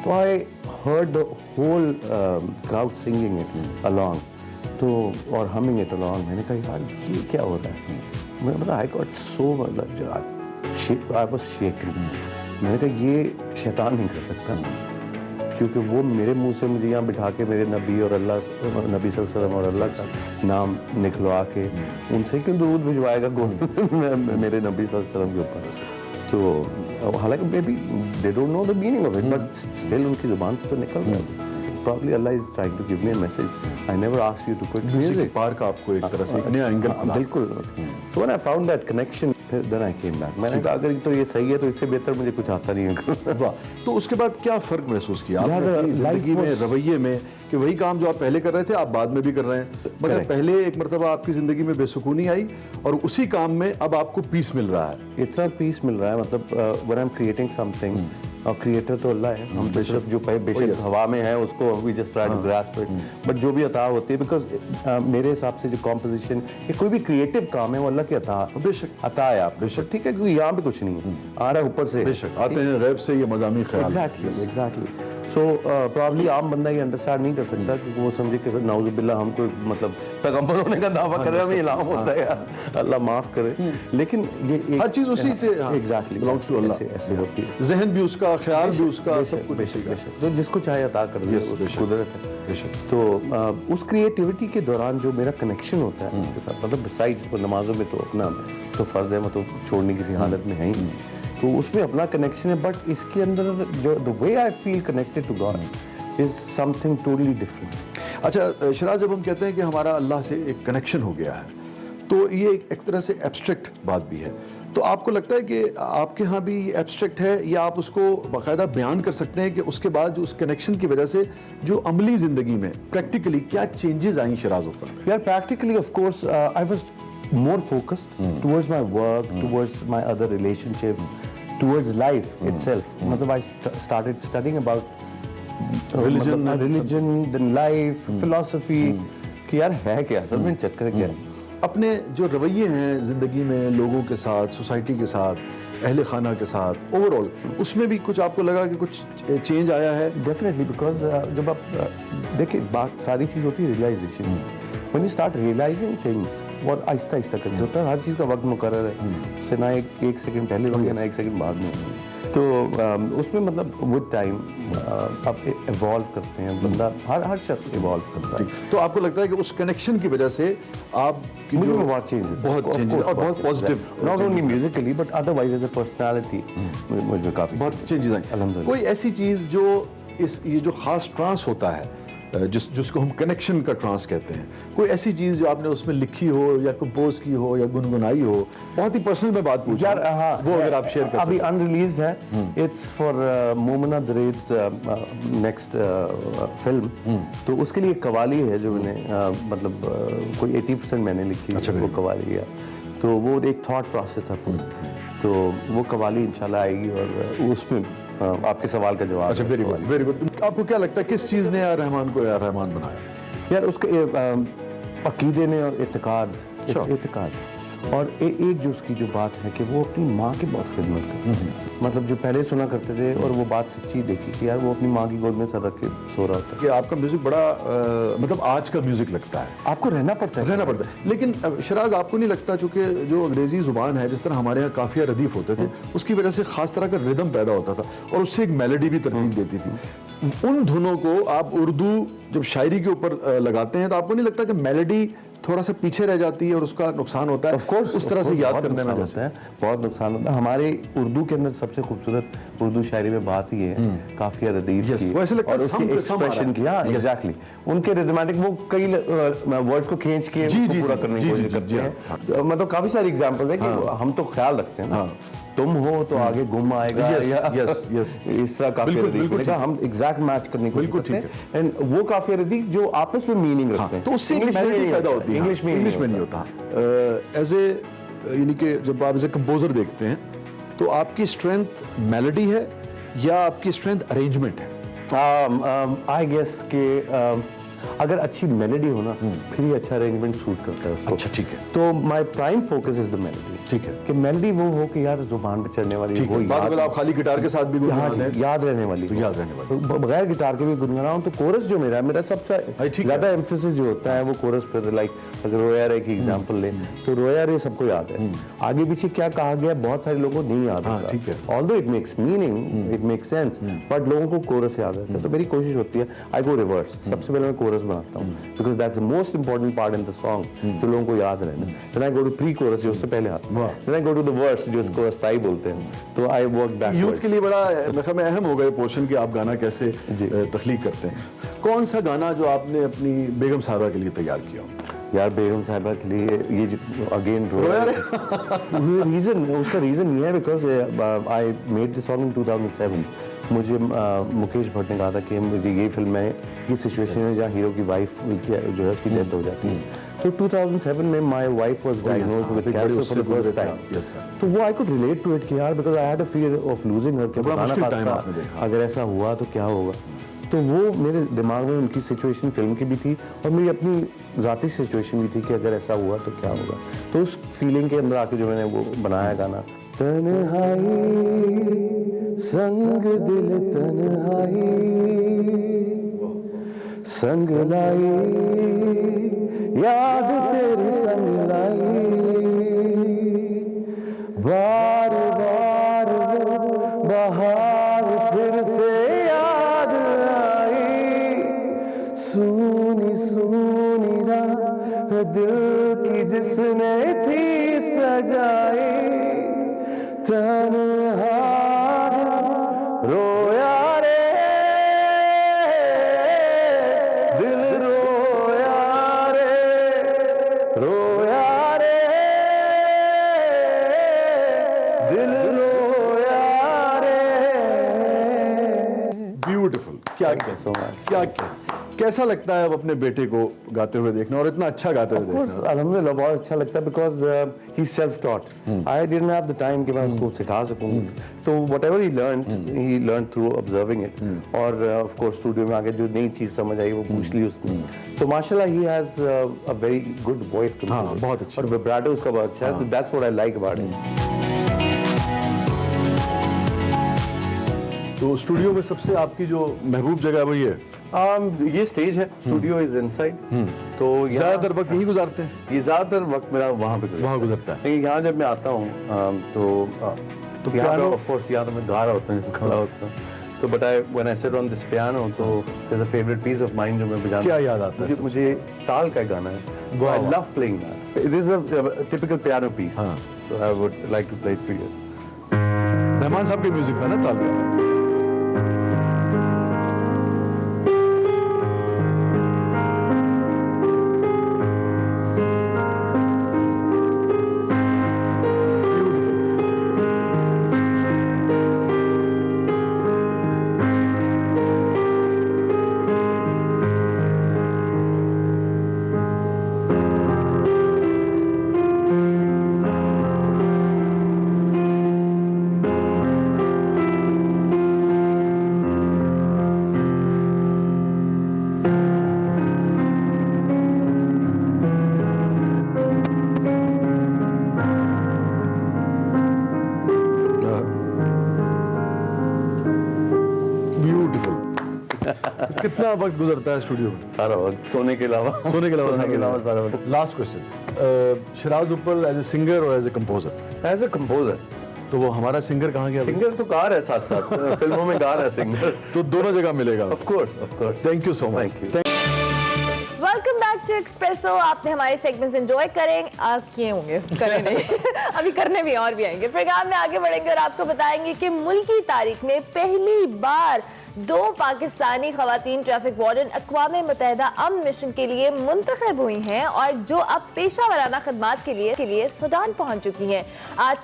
तो I heard the whole crowd singing it along, तो और हमिंग इट अलॉन्ग। मैंने कहा यार ये क्या हो रहा है, मैं मतलब आई गॉट सो मतलब आई वाज शेकिंग। मैंने कहा ये शैतान नहीं कर सकता, क्योंकि वो मेरे मुंह से मुझे यहाँ बिठा के मेरे नबी और अल्लाह, नबी सल्लल्लाहु अलैहि वसल्लम और अल्लाह का नाम निकलवा के उनसे क्यों दुरूद भिजवाएगा मेरे नबी सल्लल्लाहु अलैहि वसल्लम के ऊपर। तो हालांकि may be they don't know the meaning of it, but still उनकी जुबान से तो निकल रहा है। Probably Allah is trying to give me a message. I never asked you to put music. Park आपको एक तरह से एक नया एंगल मिला। बिल्कुल। So when I found that connection, then I came back. मैंने कहा अगर तो ये सही है तो इससे बेहतर मुझे कुछ आता नहीं है। वाह। तो उसके बाद क्या फर्क महसूस किया आपने अपनी जिंदगी में, रवैये में, कि वही काम जो आप पहले कर रहे थे आप बाद में भी कर रहे हैं, मगर पहले एक मरतबा आपकी जिंदगी में बेसुकूनी आई और उसी काम में अब आपको पीस मिल रहा है। इतना पीस मिल रहा है, मतलब when I'm creating something, और क्रिएटर तो अल्लाह है, हम सिर्फ जो बेशक हवा में है उसको we just try to grasp it, but जो भी अता होती है, बिकॉज मेरे हिसाब से जो कॉम्पोजिशन या कोई भी क्रिएटिव काम है वो अल्लाह की अता, बेशक अता है आप, बेशक ठीक है, क्योंकि यहाँ पे कुछ नहीं है, आ रहा है ऊपर से, बेशक आते हैं गैब से ये मज़ामी ख्याल। एग्जैक्टली। सो प्रॉब्ली आम बंदा ये अंडरस्टैंड नहीं कर सकता, क्योंकि वो समझे कि नाउजुबिल्लाह हम कोई मतलब पैगंबर होने का दावा कर रहे हैं, इल्हाम होता है यार, अल्लाह माफ़ करे, लेकिन ये हर चीज़ उसी से एग्जैक्टली बिलोंग्स टू अल्लाह, ऐसे होती है, ज़हन भी उसका, ख्याल भी उसका, सब कुछ बेशक तो जिसको चाहे अता कर दे, कुदरत है। तो उस क्रिएटिविटी के दौरान जो मेरा कनेक्शन होता है उनके साथ, मतलब बिसाइड्स नमाजों में तो अपना तो फ़र्ज़ है, मतलब छोड़ने किसी हालत में है ही नहीं, तो उसमें अपना कनेक्शन है, बट इसके अंदर जो the way I feel connected to God is something totally different. अच्छा शराज, जब हम कहते हैं कि हमारा अल्लाह से एक कनेक्शन हो गया है, तो ये एक तरह से एब्स्ट्रैक्ट बात भी है, तो आपको लगता है कि आपके यहाँ भी एब्स्ट्रैक्ट है, या आप उसको बाकायदा बयान कर सकते हैं कि उसके बाद जो उस कनेक्शन की वजह से जो अमली ज़िंदगी में प्रैक्टिकली क्या चेंजेस आई शराज ऊपर? यार practically of course I was more focused towards my work, towards my other relationship, towards life itself. मतलब I started studying about religion, then life, philosophy, कि यार है क्या, सब में चक्कर क्या है। अपने जो रवैये हैं ज़िंदगी में लोगों के साथ, सोसाइटी के साथ, अहले खाना के साथ, ओवरऑल उसमें भी कुछ आपको लगा कि कुछ चेंज आया है? डेफिनेटली, बिकॉज जब आप देखिए बात सारी चीज़ होती है realisation, when you start realizing things, और आहिस्ता आहिस्ता करके होता है, हर चीज़ का वक्त मुकर्रर है, उससे ना एक सेकंड पहले होंगे ना एक सेकंड बाद में, तो उसमें मतलब विद टाइम आप इवॉल्व करते हैं, बंदा हर शख्स इवॉल्व करता है। तो आपको लगता है कि उस कनेक्शन की वजह से आप मुझे बहुत चेंजेस और बहुत positive, not only musically but otherwise as a personality मुझे काफ़ी बहुत चेंजेस आए। अल्हम्दुलिल्लाह। कोई ऐसी चीज़ जो ये जो खास ट्रांस होता है, जिसको हम कनेक्शन का ट्रांस कहते हैं, कोई ऐसी चीज़ जो आपने उसमें लिखी हो या कंपोज की हो या गुनगुनाई हो, बहुत ही पर्सनल में बात पूछ यार, हाँ, वो अगर आप शेयर कर अभी अनरिलीज्ड है, it's for Momina Duraid's next film, तो उसके लिए कवाली है जो मैंने मतलब कोई 80% मैंने लिखी, वो कवाली है, तो वो एक थॉट प्रोसेस था पूरा, तो वो कवाली इंशाल्लाह आएगी और उसमें आपके सवाल का जवाब। अच्छा, वेरी गुड, वेरी गुड। आपको क्या लगता है किस चीज़ ने रहमान को रहमान बनाया? यार उसके अकीदे ने और इत्तेकाद, और एक जो उसकी जो बात है कि वो अपनी माँ की बहुत खिदमत करते हैं, मतलब जो पहले सुना करते थे और वो बात सच्ची देखी कि यार वो अपनी माँ की गोद में सर रख के सो रहा होता है। कि आपका म्यूजिक बड़ा मतलब आज का म्यूजिक लगता है, आपको रहना पड़ता है। लेकिन शराज आपको नहीं लगता चूंकि जो अंग्रेजी जुबान है, जिस तरह हमारे यहाँ काफिया रदीफ होते थे, उसकी वजह से खास तरह का रिदम पैदा होता था और उससे एक मेलोडी भी तरतीब देती थी। उन धुनों को आप उर्दू जब शायरी के ऊपर लगाते हैं तो आपको नहीं लगता कि मेलोडी थोड़ा सा पीछे रह जाती है और उसका नुकसान होता है? ऑफ कोर्स उस तरह से याद करने में होता है, बहुत नुकसान होता है। हमारे उर्दू के अंदर सबसे खूबसूरत उर्दू शायरी में बात ही है काफिया रदीफ की और उसके एक्सप्रेशन की। हाँ एग्जैक्टली, उनके रिदमेटिक वो कई वर्ड्स को खींच के पूरा करने की कोशिश करते हैं। मतलब काफी सारी एग्जांपल्स है कि हम तो ख्याल रखते हैं ना, तुम हो तो आगे गुम आएगा, इस तरह काफिया रदीफ का हम एग्जैक्ट मैच करने की कोशिश करते हैं। एंड वो काफिया रदीफ जो आपस में मीनिंग रखते हैं, तो उससे मेलोडी पैदा होती है। इंग्लिश में नहीं होता। एज ए यानी कि जब आप एज ए कंपोजर देखते हैं तो आपकी स्ट्रेंथ मेलोडी है या आपकी स्ट्रेंथ अरेंजमेंट है? आई गेस के अगर अच्छी मेलोडी हो ना फिर ही अच्छा अरेंजमेंट सूट करता है उसको। अच्छा ठीक है। तो my prime focus is the melody. ठीक है कि मेलोडी वो हो कि यार जुबान पे चढ़ने वाली हो, याद आप खाली गिटार के साथ भी याद रहने वाली, बगैर गिटार के भी गुनगुनाऊं तो कोरस जो मेरा सबसे ज्यादा एम्फेसिस जो होता है वो कोरस पे। लाइक अगर रोया रे की एग्जांपल ले तो रोया रे सबको याद है, आगे पीछे क्या कहा गया बहुत सारे लोगों को नहीं याद होता। ठीक है, although it makes meaning, it makes sense, but लोगों को कोरस याद रहता है। तो मेरी कोशिश होती है आई गो रिवर्स, सबसे पहले मैं कोरस बनाता हूँ because that's the most important part in the song जो लोगों को याद रहना। Then I go to pre chorus जो उससे पहले आता है, then I go to the verse जो इसको अस्थाई बोलते हैं। तो आई वर्क बैक। यूथ के लिए बड़ा मतलब अहम हो गया पोर्शन कि आप गाना कैसे तख्लीक करते हैं। कौन सा गाना जो आपने अपनी बेगम साहबा के लिए तैयार किया? यार बेगम साहिबा के लिए ये अगेन रीजन, उसका रीजन ये है because I made this song in 2007। मुझे मुकेश भट्ट ने कहा था कि मुझे ये फिल्म में ये सिचुएशन है जहाँ हीरो की वाइफ जो है उसकी डेथ हो जाती है। तो 2007 में my wife was diagnosed with cancer for the first time. तो वो I could relate to it कि यार because I had a fear of losing her, कि बताना था अगर ऐसा हुआ तो क्या होगा। तो वो मेरे दिमाग में उनकी सिचुएशन फिल्म की भी थी और मेरी अपनी ज़ाती सिचुएशन भी थी कि अगर ऐसा हुआ तो क्या होगा। तो उस फीलिंग के अंदर आके जो मैंने वो बनाया गाना। तन्हाई संग दिल तन्हाई संग लाई याद तेरी संग लाई बार बार वो बहार फिर से याद आई सुनी सुनी राह दिल की जिसने थी सजाई तन्हा रोया रे दिल रोया रे दिल रोया रे। ब्यूटीफुल। क्या कैसा लगता है अब अपने बेटे को गाते हुए देखना और इतना अच्छा गाते हुए देखना? अल्हम्दुलिल्लाह बहुत अच्छा लगता है because he self taught. I didn't have the time कि मैं उसको सिखा सकूं। तो whatever he learn through observing it. और ऑफ कोर्स स्टूडियो में आके जो नई चीज समझ आई वो पूछ ली उसने। तो माशाल्लाह he has a very good voice. बहुत अच्छा। और विब्राटो उसका बहुत अच्छा है। That's what I like about it. तो स्टूडियो में सबसे आपकी जो महबूब जगह वो ये स्टेज है, स्टूडियो इज इनसाइड। तो ज्यादातर वक्त यही गुजारते हैं? ये ज्यादातर वक्त मेरा वहाँ गुजरता है। लेकिन यहाँ जब मैं आता हूँ तो यहाँ पे ऑफ कोर्स यहाँ तो मैं गा रहा होता हूँ, खड़ा होता हूँ। तो but I when I sit on this piano तो there is a favourite piece of mind जो मैं बजाता हूँ। क्या याद आता है? मुझे ताल का गाना है। I love playing that. It is a typical piano piece, so I would like to play it for you. Rahman साहब के म्यूजिक था ना ताल का? कितना वक्त गुजरता है स्टूडियो में? सारा वक्त सोने के अलावा सारा वक्त। Last question, Shiraz Uppal as a singer और as a composer? As a composer. तो वो हमारा सिंगर कहाँ गया? सिंगर तो गा रहा है साथ साथ, फिल्मों में गा रहा है सिंगर। तो दोनों जगह मिलेगा। Of course. Thank you so much. Welcome back to Expresso. आपने हमारे सेगमेंट्स एंजॉय किए होंगे, करे नहीं अभी करने भी और भी आएंगे। प्रोग्राम में आगे बढ़ेंगे और आपको बताएंगे कि मुल्की तारीख में पहली बार 2 पाकिस्तानी खवातीन ट्रैफिक वार्डन अक़वाम मुत्तहिदा अमन मिशन के लिए मुंतखब हुई हैं और जो अब पेशा वराना खदमात के लिए सूडान पहुंच चुकी हैं।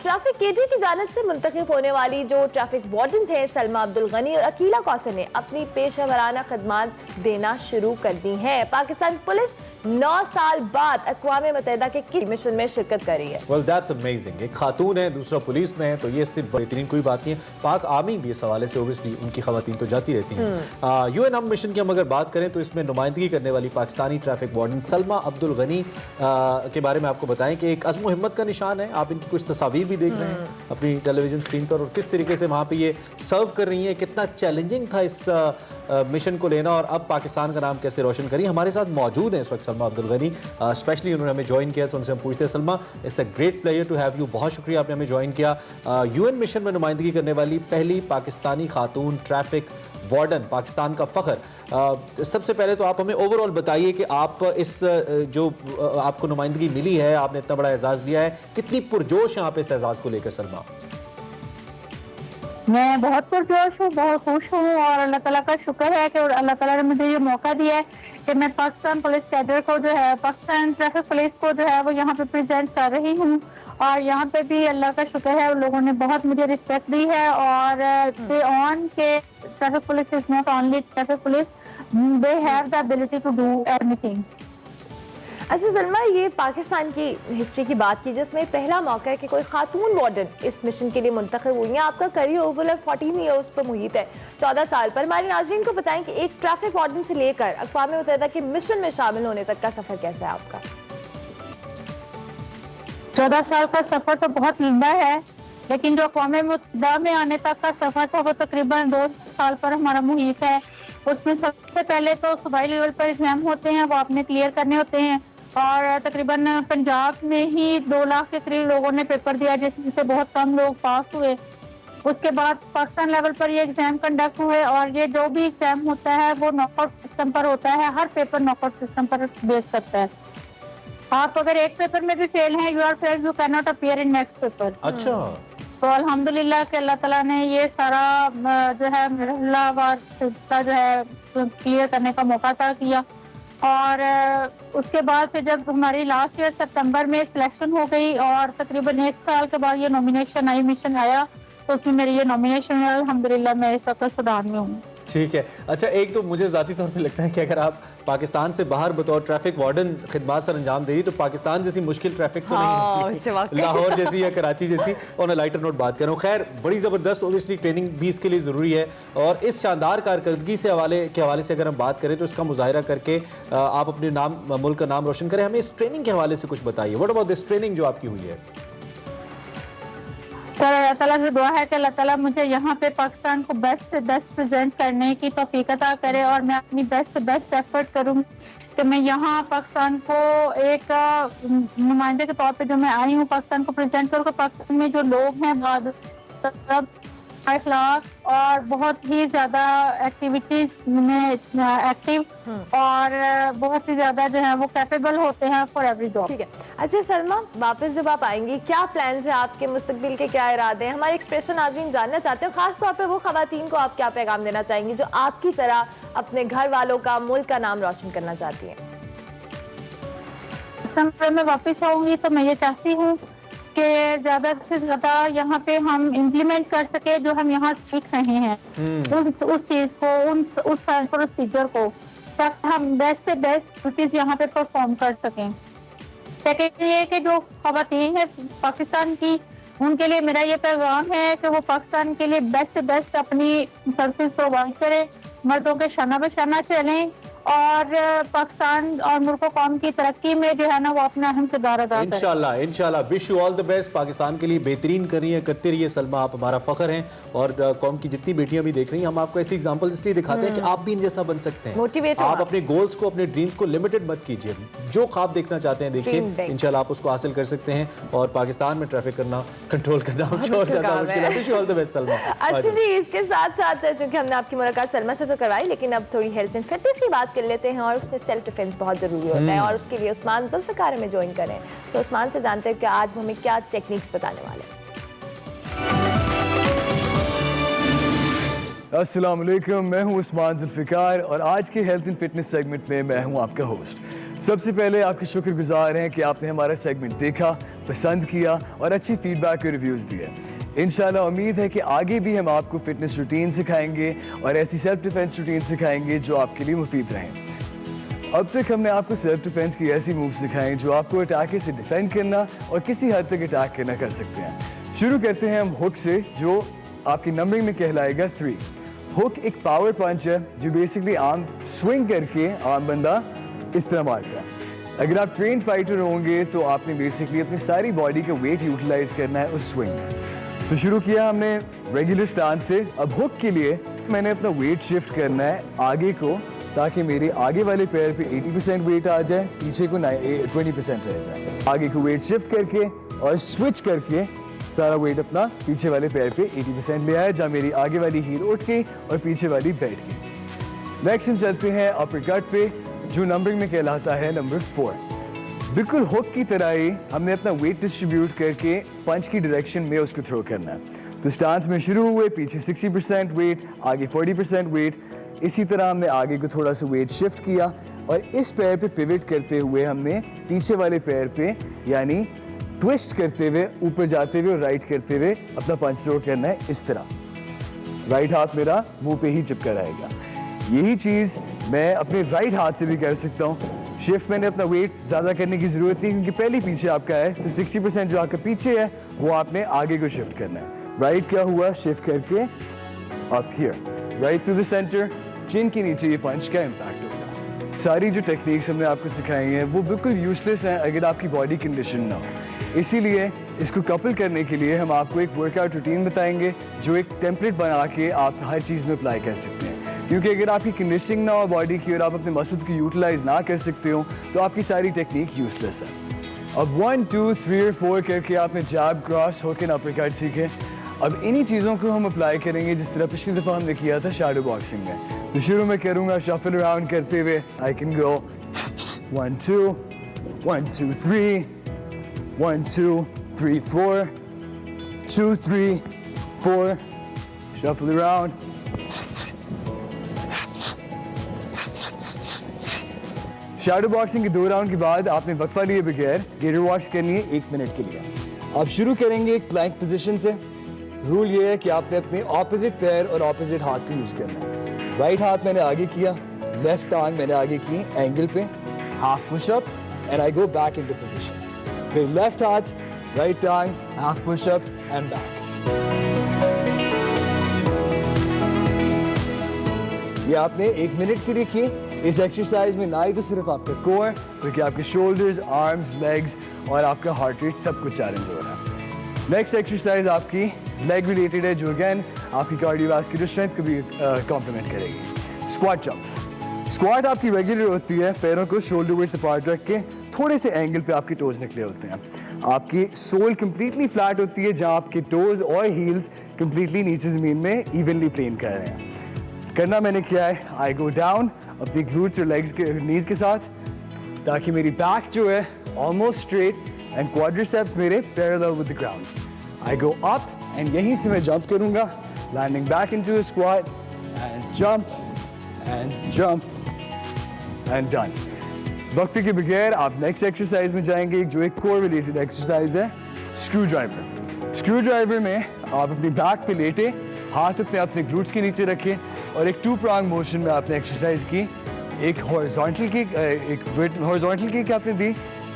ट्रैफिक केडी की जानिब से मुंतखब होने वाली जो ट्रैफिक वार्डन हैं सलमा अब्दुल गनी और अकीला कौसर ने अपनी पेशा वराना खदमात देना शुरू कर दी हैं। पाकिस्तान पुलिस 9 साल बाद अक़वाम मुत्तहिदा के किसी मिशन में शिरकत कर रही है। Well, that's amazing। एक खातून है, दूसरा पुलिस में है, तो ये सिर्फ बेहतरीन कोई बात नहीं है। पाक आर्मी भी इस हवाले से ओबियसली उनकी खवातीन तो जाती रहती हैं। यूएन अमन मिशन की हम अगर बात करें तो इसमें नुमाइंदगी करने वाली पाकिस्तानी ट्रैफिक वार्डन सलमा अब्दुल गनी के बारे में आपको बताएं कि एक अज़्म हिम्मत का निशान है। आप इनकी कुछ तस्वीर भी देख रहे हैं अपनी टेलीविजन स्क्रीन पर और किस तरीके से वहाँ पे ये सर्व कर रही हैं। कितना चैलेंजिंग था इस मिशन को लेना और अब पाकिस्तान का नाम कैसे रोशन करी। हमारे साथ मौजूद हैं इस वक्त सलमा अब्दुल गनी, स्पेशली उन्होंने हमें ज्वाइन किया, तो उनसे हम पूछते हैं Salma, it's a great pleasure to have you. बहुत शुक्रिया आपने हमें ज्वाइन किया। यूएन मिशन में नुमाइंदगी करने वाली पहली पाकिस्तानी खातून ट्रैफिक वार्डन, पाकिस्तान का फ़ख्र। सबसे पहले तो आप हमें ओवरऑल बताइए कि आप इस जो आपको नुमाइंदगी मिली है, आपने इतना बड़ा एजाज़ लिया है, कितनी पुरजोश हैं आप इस एजाज़ को लेकर सलमा? मैं बहुत पुरजोश हूँ, बहुत खुश हूँ और अल्लाह ताला का शुक्र है कि अल्लाह ताला ने मुझे ये मौका दिया है कि मैं पाकिस्तान पुलिस कैडर को जो है, पाकिस्तान ट्रैफिक पुलिस को जो है वो यहाँ पे प्रेजेंट कर रही हूँ। और यहाँ पे भी अल्लाह का शुक्र है, उन लोगों ने बहुत मुझे रिस्पेक्ट दी है और दे ऑन के traffic police is not only traffic police, they have the ability to do everything. अच्छा सलमा, ये पाकिस्तान की हिस्ट्री की बात की जिसमें पहला मौका है कि कोई खातून वार्डन इस मिशन के लिए मुंतखब हुई है। आपका करियर ओवरऑल 14 ईयर्स पर मुहित है, 14 साल पर। हमारे नाज़रीन को बताएं कि एक ट्रैफिक वार्डन से लेकर अक़वाम मुत्तहिदा के मिशन में शामिल होने तक का सफर कैसा है आपका? 14 साल का सफर तो बहुत लंबा है, लेकिन जो अक़वाम मुत्तहिदा में आने तक का सफर था वो तकरीबन 2 साल पर हमारा मुहित है। उसमें सबसे पहले तो सूबाई लेवल पर एग्जाम होते हैं, वो आपने क्लियर करने होते हैं और तकरीबन पंजाब में ही 2 लाख के करीब लोगों ने पेपर दिया, जिसमें से बहुत कम लोग पास हुए। उसके बाद पाकिस्तान लेवल पर ये एग्जाम कंडक्ट हुए और ये जो भी एग्जाम होता है वो नॉकआउट सिस्टम पर होता है। हर पेपर नॉकआउट सिस्टम पर बेस करता है। आप अगर एक पेपर में भी फेल हैं, you are fail, you can not appear in next paper. अच्छा। तो अल्हम्दुलिल्लाह कि अल्लाह ताला ने ये सारा जो है मरहलावार सिलसिला जो है क्लियर करने का मौका अता किया। और उसके बाद फिर जब हमारी लास्ट ईयर सितंबर में सिलेक्शन हो गई और तकरीबन 1 साल के बाद ये नॉमिनेशन आई, मिशन आया, तो उसमें मेरी ये नॉमिनेशन है। अल्हम्दुलिल्लाह मैं इस वक्त सूडान में हूँ। ठीक है। अच्छा, एक तो मुझे ज़ाती तौर पे लगता है कि अगर आप पाकिस्तान से बाहर बतौर ट्रैफिक वार्डन खिदमत सर अंजाम दे रही तो पाकिस्तान जैसी मुश्किल ट्रैफिक तो नहीं होती, लाहौर जैसी या कराची जैसी। और लाइटर नोट बात कर रहा हूँ। खैर, बड़ी ज़बरदस्त ओबियसली ट्रेनिंग भी इसके लिए ज़रूरी है और इस शानदार कारकर्दगी से हवाले से अगर हम बात करें तो इसका मुजाहिरा करके आप अपने नाम, मुल्क का नाम रोशन करें। हमें इस ट्रेनिंग के हवाले से कुछ बताइए। व्हाट अबाउट दिस ट्रेनिंग जो आपकी हुई है? सर अल्लाह ताला से दुआ है कि अल्लाह ताला मुझे यहाँ पे पाकिस्तान को बेस्ट से बेस्ट प्रेजेंट करने की तौफीक अता करे और मैं अपनी बेस्ट से बेस्ट एफर्ट करूँ कि मैं यहाँ पाकिस्तान को एक नुमाइंदे के तौर पे जो मैं आई हूँ पाकिस्तान को प्रेजेंट करूँ। पाकिस्तान में जो लोग हैं बहुत अखलाक और बहुत ही ज़्यादा एक्टिविटीज में एक्टिव और बहुत ही ज़्यादा जो है वो कैपेबल होते हैं फॉर एवरी जॉब। ठीक है। अच्छा सलमा, वापस जब आप आएंगी क्या प्लान्स हैं आपके, मुस्तकबिल के क्या इरादे हैं? हमारे एक्सप्रेसो नाज़रीन जानना चाहते हैं, खास तौर पर वो खवातीन को आप क्या पैगाम देना चाहेंगी जो आपकी तरह अपने घर वालों का, मुल्क का नाम रोशन करना चाहती हैं? मैं वापस आऊंगी तो मैं ये चाहती हूँ कि ज्यादा से ज्यादा यहाँ पे हम इम्प्लीमेंट कर सके जो हम यहाँ सीख रहे हैं उस चीज को, उस प्रोसीजर को, ताकि हम बेस्ट से बेस्ट ड्यूटीज यहाँ पे परफॉर्म कर सकें। सेकेंड ये कि जो खवातीन है पाकिस्तान की, उनके लिए मेरा ये पैगाम है कि वो पाकिस्तान के लिए बेस्ट से बेस्ट अपनी सर्विसेज प्रोवाइड करें, मर्दों के शाना बशाना चलें और पाकिस्तान और मुल्क कौम की तरक्की में जो है ना वो अपना अहम किरदार अदा करें। इंशाल्लाह इंशाल्लाह। Wish you all the best. Pakistan के लिए बेहतरीन कर रही है, करते रहिए सलमा, आप हमारा फख्र हैं। और कौम की जितनी बेटियां भी देख रही हैं, हम आपको ऐसी एग्जांपल इसलिए दिखाते हैं कि आप भी इन जैसा बन सकते हैं। मोटिवेट आप अपने गोल्स को, अपने ड्रीम्स को लिमिटेड मत कीजिए। जो ख्वाब देखना चाहते हैं देखिए, इंशाल्लाह आप उसको हासिल कर सकते हैं। और पाकिस्तान में ट्रैफिक करना, कंट्रोल करना ज्यादा मुश्किल है। Wish you all the best Salma. अच्छा जी, इसके साथ साथ चूंकि हमने आपकी मुलाकात सलमा से तो करवाई, लेकिन अब थोड़ी हेल्थ एंड फिटनेस की बात कर लेते हैं। और उसमें सेल्फ डिफेंस बहुत जरूरी होता है, और उसके लिए उस्मान जुल्फिकार हमें ज्वाइन करें। सो उस्मान से जानते हैं कि आज वो हमें क्या टेक्निक्स बताने वाले हैं। अस्सलाम वालेकुम, मैं हूं उस्मान जुल्फिकार और आज के हेल्थ एंड फिटनेस सेगमेंट में मैं हूं आपका होस्ट। सबसे पहले आपके शुक्रगुजार हैं कि आपने हमारा सेगमेंट देखा, पसंद किया और अच्छी फीडबैक के रिव्यूज़ दिए। इंशाल्लाह उम्मीद है कि आगे भी हम आपको फिटनेस रूटीन सिखाएंगे और ऐसी सेल्फ डिफेंस रूटीन सिखाएंगे जो आपके लिए मुफीद रहें। अब तक हमने आपको सेल्फ डिफेंस की ऐसी मूव सिखाएं जो आपको अटैक से डिफेंड करना और किसी हद तक अटैक करना कर सकते हैं। शुरू करते हैं हम हुक से, जो आपकी नंबरिंग में कहलाएगा 3। हुक एक पावर पंच है जो बेसिकली आर्म स्विंग करके आर्म बंदा इस तरह मारता है। अगर आप ट्रेंड फाइटर होंगे तो आपने बेसिकली अपनी सारी बॉडी का वेट यूटिलाइज करना है उस स्विंग में। तो शुरू किया हमने रेगुलर स्टांस से। अब हुक के लिए मैंने अपना वेट शिफ्ट करना है आगे को, ताकि मेरे आगे वाले पैर पे 80% वेट आ जाए, पीछे को 20% रह जाए। आगे को वेट शिफ्ट करके और स्विच करके सारा वेट अपना पीछे वाले पैर पे 80% ले आया, जहाँ मेरी आगे वाली हील उठ गई और पीछे वाली बैठ गई। नेक्स्ट हम चलते हैं अपर कट पे, जो नंबरिंग में कहलाता है नंबर 4। बिल्कुल हुक की तरह ही हमने अपना वेट डिस्ट्रीब्यूट करके पंच की डायरेक्शन में उसको थ्रो करना है। तो स्टांस में शुरू हुए, पीछे 60% वेट, आगे 40% वेट। इसी तरह हमने आगे को थोड़ा सा वेट शिफ्ट किया और इस पैर पे पिवट करते हुए हमने पीछे वाले पैर पे यानी ट्विस्ट करते हुए ऊपर जाते हुए और राइट करते हुए अपना पंच थ्रो करना है इस तरह। राइट हाथ मेरा मुंह पे ही चिपका रहेगा। यही चीज़ मैं अपने राइट हाथ से भी कर सकता हूँ। शिफ्ट मैंने अपना वेट ज़्यादा करने की ज़रूरत नहीं, क्योंकि पहले पीछे आपका है, तो 60% जो आपका पीछे है वो आपने आगे को शिफ्ट करना है। राइट क्या हुआ, शिफ्ट करके up here, right to the centre, chin के नीचे ये पंच का इम्पैक्ट होगा। सारी जो टेक्निक्स हमने आपको सिखाई हैं वो बिल्कुल यूजलेस हैं अगर आपकी बॉडी कंडीशन ना हो। इसीलिए इसको कपल करने के लिए हम आपको एक वर्कआउट रूटीन बताएंगे जो एक टेम्पलेट बना के आप हर चीज़ में अप्लाई कर सकते हैं। क्योंकि अगर आपकी कंडीशनिंग ना हो बॉडी की और आप अपने मसल्स की यूटिलाइज ना कर सकते हो तो आपकी सारी टेक्निक यूजलेस है। अब 1, 2, 3 और 4 करके आपने जैब, क्रॉस, हुक एंड अपरकट सीखे। अब इन्हीं चीज़ों को हम अप्लाई करेंगे जिस तरह पिछली दफ़ा हमने किया था शैडो बॉक्सिंग में। तो शुरू में करूँगा शफल अराउंड करते हुए, I can go 1, 2, 1, 2, 3, 1, 2, 3, 4, 2, 3, 4, shuffle around. Shadow boxing के 2 राउंड के बाद आपने वक्फा लिए बगैर गेयर वॉक्स करनी है 1 मिनट के लिए। आप शुरू करेंगे एक प्लैंक पोजीशन से। रूल ये है कि आपने अपने ऑपोजिट पैर और ऑपोजिट हाथ को यूज करना है। राइट हाथ मैंने आगे किया, लेफ्ट टांग मैंने आगे की एंगल पे, half push up and I go back in the position. फिर लेफ्ट हाथ, राइट टांग, half push up and back. ये आपने 1 मिनट के लिए की। इस एक्सरसाइज में ना ही तो सिर्फ आपका कोर बल्कि आपके शोल्डर्स, आर्म्स, लेग्स और आपका हार्ट रेट सब कुछ चैलेंज हो रहा है। नेक्स्ट एक्सरसाइज आपकी लेग रिलेटेड है, जो अगेन आपकी कार्डियोवास्कुलर स्ट्रेंथ को भी कॉम्प्लीमेंट करेगी। Squat jumps. स्क्वाट आपकी रेगुलर होती है, पैरों को शोल्डर विड्थ अपार्ट रख के थोड़े से एंगल पे आपके टोज निकले होते हैं। आपकी सोल कंप्लीटली फ्लैट होती है, जहां आपके टोज और हील्स कंप्लीटली नीचे ज़मीन में इवनली प्लेन कर रहे हैं। करना मैंने क्या है, आई गो डाउन अपनी ग्लूट्स और लेग्स के नीज के साथ, ताकि मेरी बैक जो है ऑलमोस्ट स्ट्रेट एंड क्वाड्रिसेप्स मेरे parallel with the ground. I go up and यहीं से मैं जंप करूंगा, landing back into the squat and jump and done. वक्त के बगैर आप नेक्स्ट एक्सरसाइज में जाएंगे, जो एक कोर रिलेटेड एक्सरसाइज है, स्क्रू ड्राइवर। स्क्रू ड्राइवर में आप अपनी बैक पे लेटे, हाथ अपने अपने ग्लूट्स के नीचे रखें और एक 2 prong मोशन में आपने एक्सरसाइज की। एक हॉरिजॉन्टल किक, एक हॉरिजॉन्टल किक आपने दी,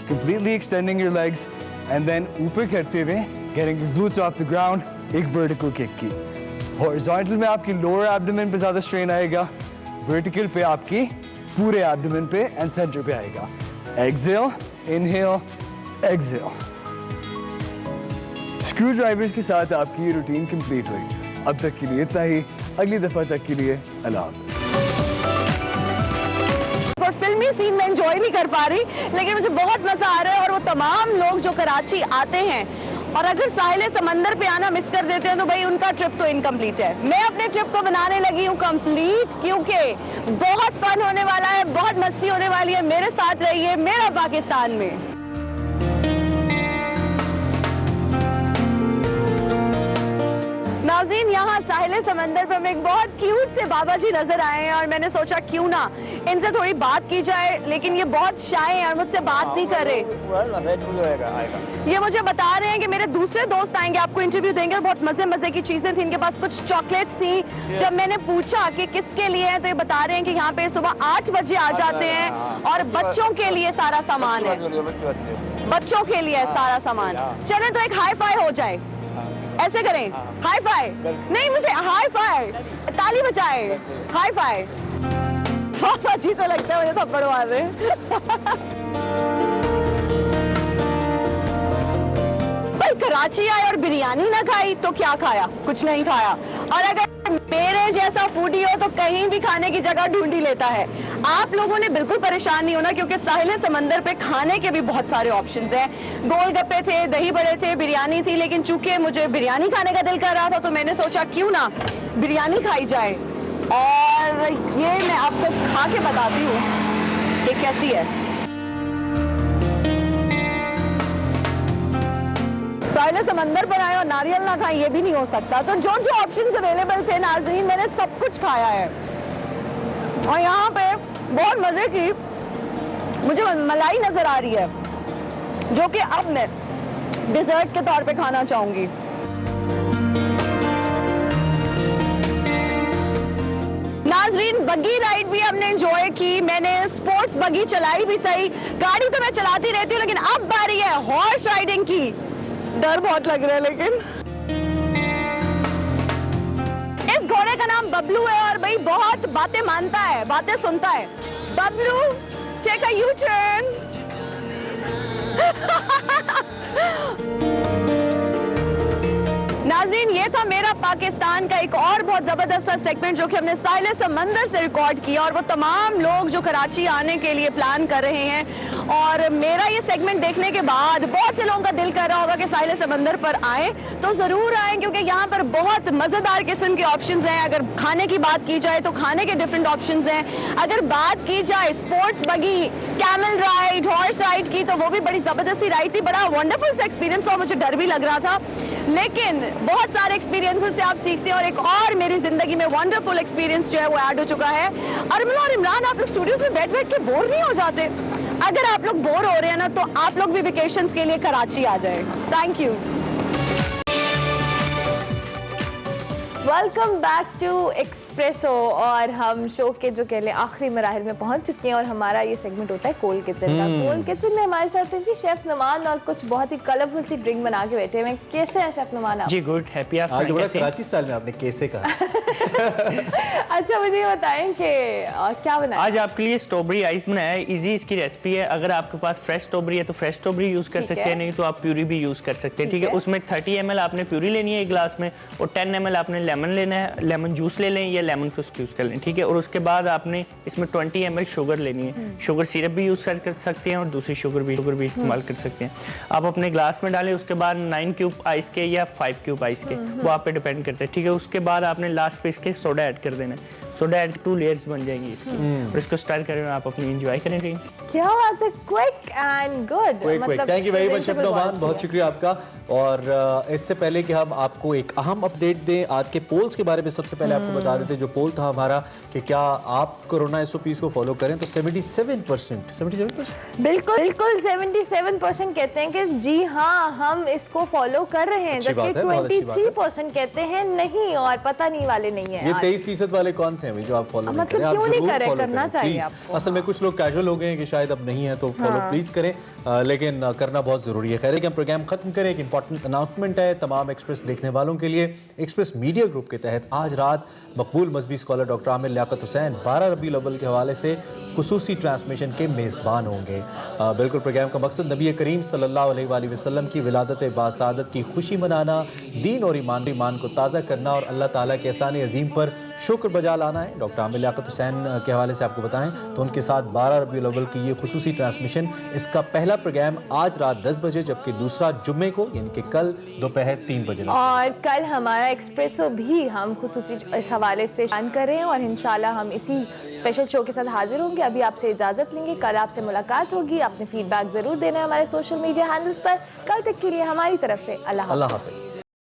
completely extending your legs and then ऊपर करते हुए getting the glutes off the ground, एक वर्टिकल किक की। हॉरिजॉन्टल में आपकी लोअर एब्डोमेन पे ज़्यादा स्ट्रेन आएगा, वर्टिकल पे आपकी पूरे एब्डोमेन पे एंड सेंटर पे आएगा। Exhale, inhale, exhale. Screw drivers के साथ आपकी ये रूटीन कंप्लीट हुई। अब तक के लिए इतना ही, अगली दफा तक के लिए अल्लाह हाफ़िज़। फिल्मी सीन में एंजॉय नहीं कर पा रही, लेकिन मुझे बहुत मजा आ रहा है। और वो तमाम लोग जो कराची आते हैं और अगर साहिल समंदर पे आना मिस कर देते हैं तो भाई उनका ट्रिप तो इनकम्प्लीट है। मैं अपने ट्रिप को बनाने लगी हूँ कंप्लीट, क्योंकि बहुत फन होने वाला है, बहुत मस्ती होने वाली है। मेरे साथ रहिए मेरा पाकिस्तान में। नाज़रीन, यहाँ साहिल समंदर पर हमें एक बहुत क्यूट से बाबा जी नजर आए हैं और मैंने सोचा क्यों ना इनसे थोड़ी बात की जाए, लेकिन ये बहुत शाय हैं और मुझसे बात नहीं कर रहे। ये मुझे बता रहे हैं कि मेरे दूसरे दोस्त आएंगे, आपको इंटरव्यू देंगे। बहुत मजे मजे की चीजें थी, इनके पास कुछ चॉकलेट्स थी। जब मैंने पूछा कि किसके लिए है तो ये बता रहे हैं कि यहाँ पे सुबह 8 बजे आ जाते हैं और बच्चों के लिए सारा सामान है, बच्चों के लिए सारा सामान। चले तो एक हाई फाई हो जाए, ऐसे करें, हाई फाई नहीं, मुझे हाई फाई, ताली बजाए, हाई फाई। बहुत अच्छी तो लगता है मुझे थप्पड़ मार रहे। भाई कराची आए और बिरयानी ना खाई तो क्या खाया? कुछ नहीं खाया। और अगर मेरे जैसा फूडी हो तो कहीं भी खाने की जगह ढूंढ ही लेता है। आप लोगों ने बिल्कुल परेशान नहीं होना, क्योंकि साहिल समंदर पे खाने के भी बहुत सारे ऑप्शंस हैं। गोलगप्पे थे, दही बड़े थे, बिरयानी थी, लेकिन चूंकि मुझे बिरयानी खाने का दिल कर रहा था तो मैंने सोचा क्यों ना बिरयानी खाई जाए। और ये मैं आपको खा के बताती हूँ कि कैसी है। साहिल समंदर पर आए और नारियल ना खाएं, ये भी नहीं हो सकता। तो जो जो ऑप्शंस अवेलेबल थे नाज़रीन, मैंने सब कुछ खाया है। और यहाँ पे बहुत मजे की मुझे मलाई नजर आ रही है, जो कि अब मैं डिजर्ट के तौर पे खाना चाहूंगी। नाज़रीन, बगी राइड भी हमने एंजॉय की, मैंने स्पोर्ट्स बगी चलाई भी सही। गाड़ी तो मैं चलाती रहती हूँ, लेकिन अब बारी है हॉर्स राइडिंग की। डर बहुत लग रहा है, लेकिन इस घोड़े का नाम बबलू है और भाई बहुत बातें मानता है, बातें सुनता है। Bablu, take a U turn. नाज़रीन, ये था मेरा पाकिस्तान का एक और बहुत जबरदस्त सेगमेंट जो कि हमने साहिल समंदर से रिकॉर्ड किया। और वो तमाम लोग जो कराची आने के लिए प्लान कर रहे हैं, और मेरा ये सेगमेंट देखने के बाद बहुत से लोगों का दिल कर रहा होगा कि साहिल समंदर पर आए, तो जरूर आए, क्योंकि यहाँ पर बहुत मजेदार किस्म के ऑप्शंस हैं। अगर खाने की बात की जाए तो खाने के डिफरेंट ऑप्शंस हैं। अगर बात की जाए स्पोर्ट्स बगी, कैमल राइड, हॉर्स राइड की, तो वो भी बड़ी जबरदस्ती राइड थी। बड़ा वंडरफुल सा एक्सपीरियंस था, मुझे डर भी लग रहा था, लेकिन बहुत सारे एक्सपीरियंसेस से आप सीखते हैं। और एक और मेरी जिंदगी में वंडरफुल एक्सपीरियंस जो है वो ऐड हो चुका है। अरमान और इमरान, आप लोग स्टूडियोज में बैठ बैठ के बोर नहीं हो जाते? अगर आप लोग बोर हो रहे हैं ना, तो आप लोग भी वेकेशंस के लिए कराची आ जाए। Thank you. Welcome back to Expresso. और हम शो के जो कह लें आखिरी मराहिल में पहुंच चुके हैं, और हमारा ये सेगमेंट होता है कोल्ड किचन का। कोल्ड किचन में हमारे साथ हैं जी शेफ नुमान, और कुछ बहुत ही कलरफुल सी ड्रिंक बना के बैठे हैं। कैसे हैं शेफ नुमान आप? जी गुड, हैप्पी। आप आज बड़ा कराची स्टाइल में आपने कैसे कहा। अच्छा, मुझे बताएं कि क्या बनाया? आज आपके लिए स्ट्रॉबेरी आइस बनाया है। इजी इसकी रेसिपी है। अगर आपके पास फ्रेश स्ट्रॉबेरी है तो फ्रेश स्ट्रॉबेरी यूज कर सकते हैं, नहीं तो आप प्यूरी भी यूज कर सकते हैं। ठीक है, उसमें 30 ml आपने प्यूरी लेनी है एक गिलास में, और 10 ml आपने लेमन लेना है, लेमन जूस ले लें या लेमन को यूज कर लें। ठीक है, और उसके बाद आपने इसमें 20 ml शुगर लेनी है। शुगर सिरप भी यूज कर सकते हैं और दूसरी शुगर भी इस्तेमाल कर सकते हैं। आप अपने ग्लास में डालें, उसके बाद 9 क्यूब आइस के या 5 क्यूब आइस के, वो आप पे डिपेंड करते हैं। ठीक है, उसके बाद आपने लास्ट पे इसके सोडा ऐड कर देना है। सोडा ऐड 2 लेयर्स बन जाएंगी इसकी, और इसको स्टार्ट करें, आप अपनी एंजॉय करेंगे। क्या बात है, क्विक एंड गुड। मतलब thank you very much chef Numan, बहुत शुक्रिया आपका। और इससे पहले कि हम आपको एक अहम अपडेट दें आज के पोल्स के बारे में, सबसे पहले आपको बता देते हैं जो पोल था हमारा कि क्या आप कोरोना SOPs को फॉलो करें, तो 77% बिल्कुल 77% कहते हैं कि जी हाँ हम इसको फॉलो कर रहे हैं, जबकि 23% कहते हैं नहीं और पता नहीं वाले नहीं है। ये 23% वाले कौन से हैं जो आप फॉलो नहीं मतलब क्यों नहीं करें? करना चाहिए आपको। असल में कुछ लोग कैजुअल हो गए हैं कि शायद अब नहीं है, तो फॉलो प्लीज करें, लेकिन करना बहुत जरूरी है। खैर, हम प्रोग्राम खत्म करें, एक इंपॉर्टेंट अनाउंसमेंट है तमाम एक्सप्रेस देखने वालों के लिए। एक्सप्रेस मीडिया ग्रुप के तहत आज रात मकबूल मजहबी स्कॉलर डॉक्टर आमिर लियाकत हुसैन 12 रबीउल अव्वल के हवाले से खुसूसी ट्रांसमिशन के मेज़बान होंगे। बिल्कुल प्रोग्राम का मकसद नबी करीम सल्लल्लाहु अलैहि वसल्लम की विलादत बासादत की खुशी मनाना, दीन और ईमान को ताज़ा करना और अल्लाह ताला के एहसान अजीम पर शुक्र बजा लाना है। डॉक्टर आमिर लियाकत हुसैन के हवाले से आपको बताएं तो उनके साथ 12 रबीउल अव्वल की ये खुसूसी ट्रांसमिशन, इसका पहला प्रोग्राम आज रात 10 बजे जबकि दूसरा जुम्मे को यानी कि कल दोपहर 3 बजे। और कल हमारा एक्सप्रेसो भी हम खुसूसी इस हवाले से जान कर रहे हैं और इंशाल्लाह हम इसी स्पेशल शो के साथ हाजिर होंगे। अभी आपसे इजाज़त लेंगे, कल आपसे मुलाकात होगी। अपने फीडबैक ज़रूर देना है हमारे सोशल मीडिया हैंडल्स पर। कल तक के लिए हमारी तरफ से अल्लाह हाफ़िज़।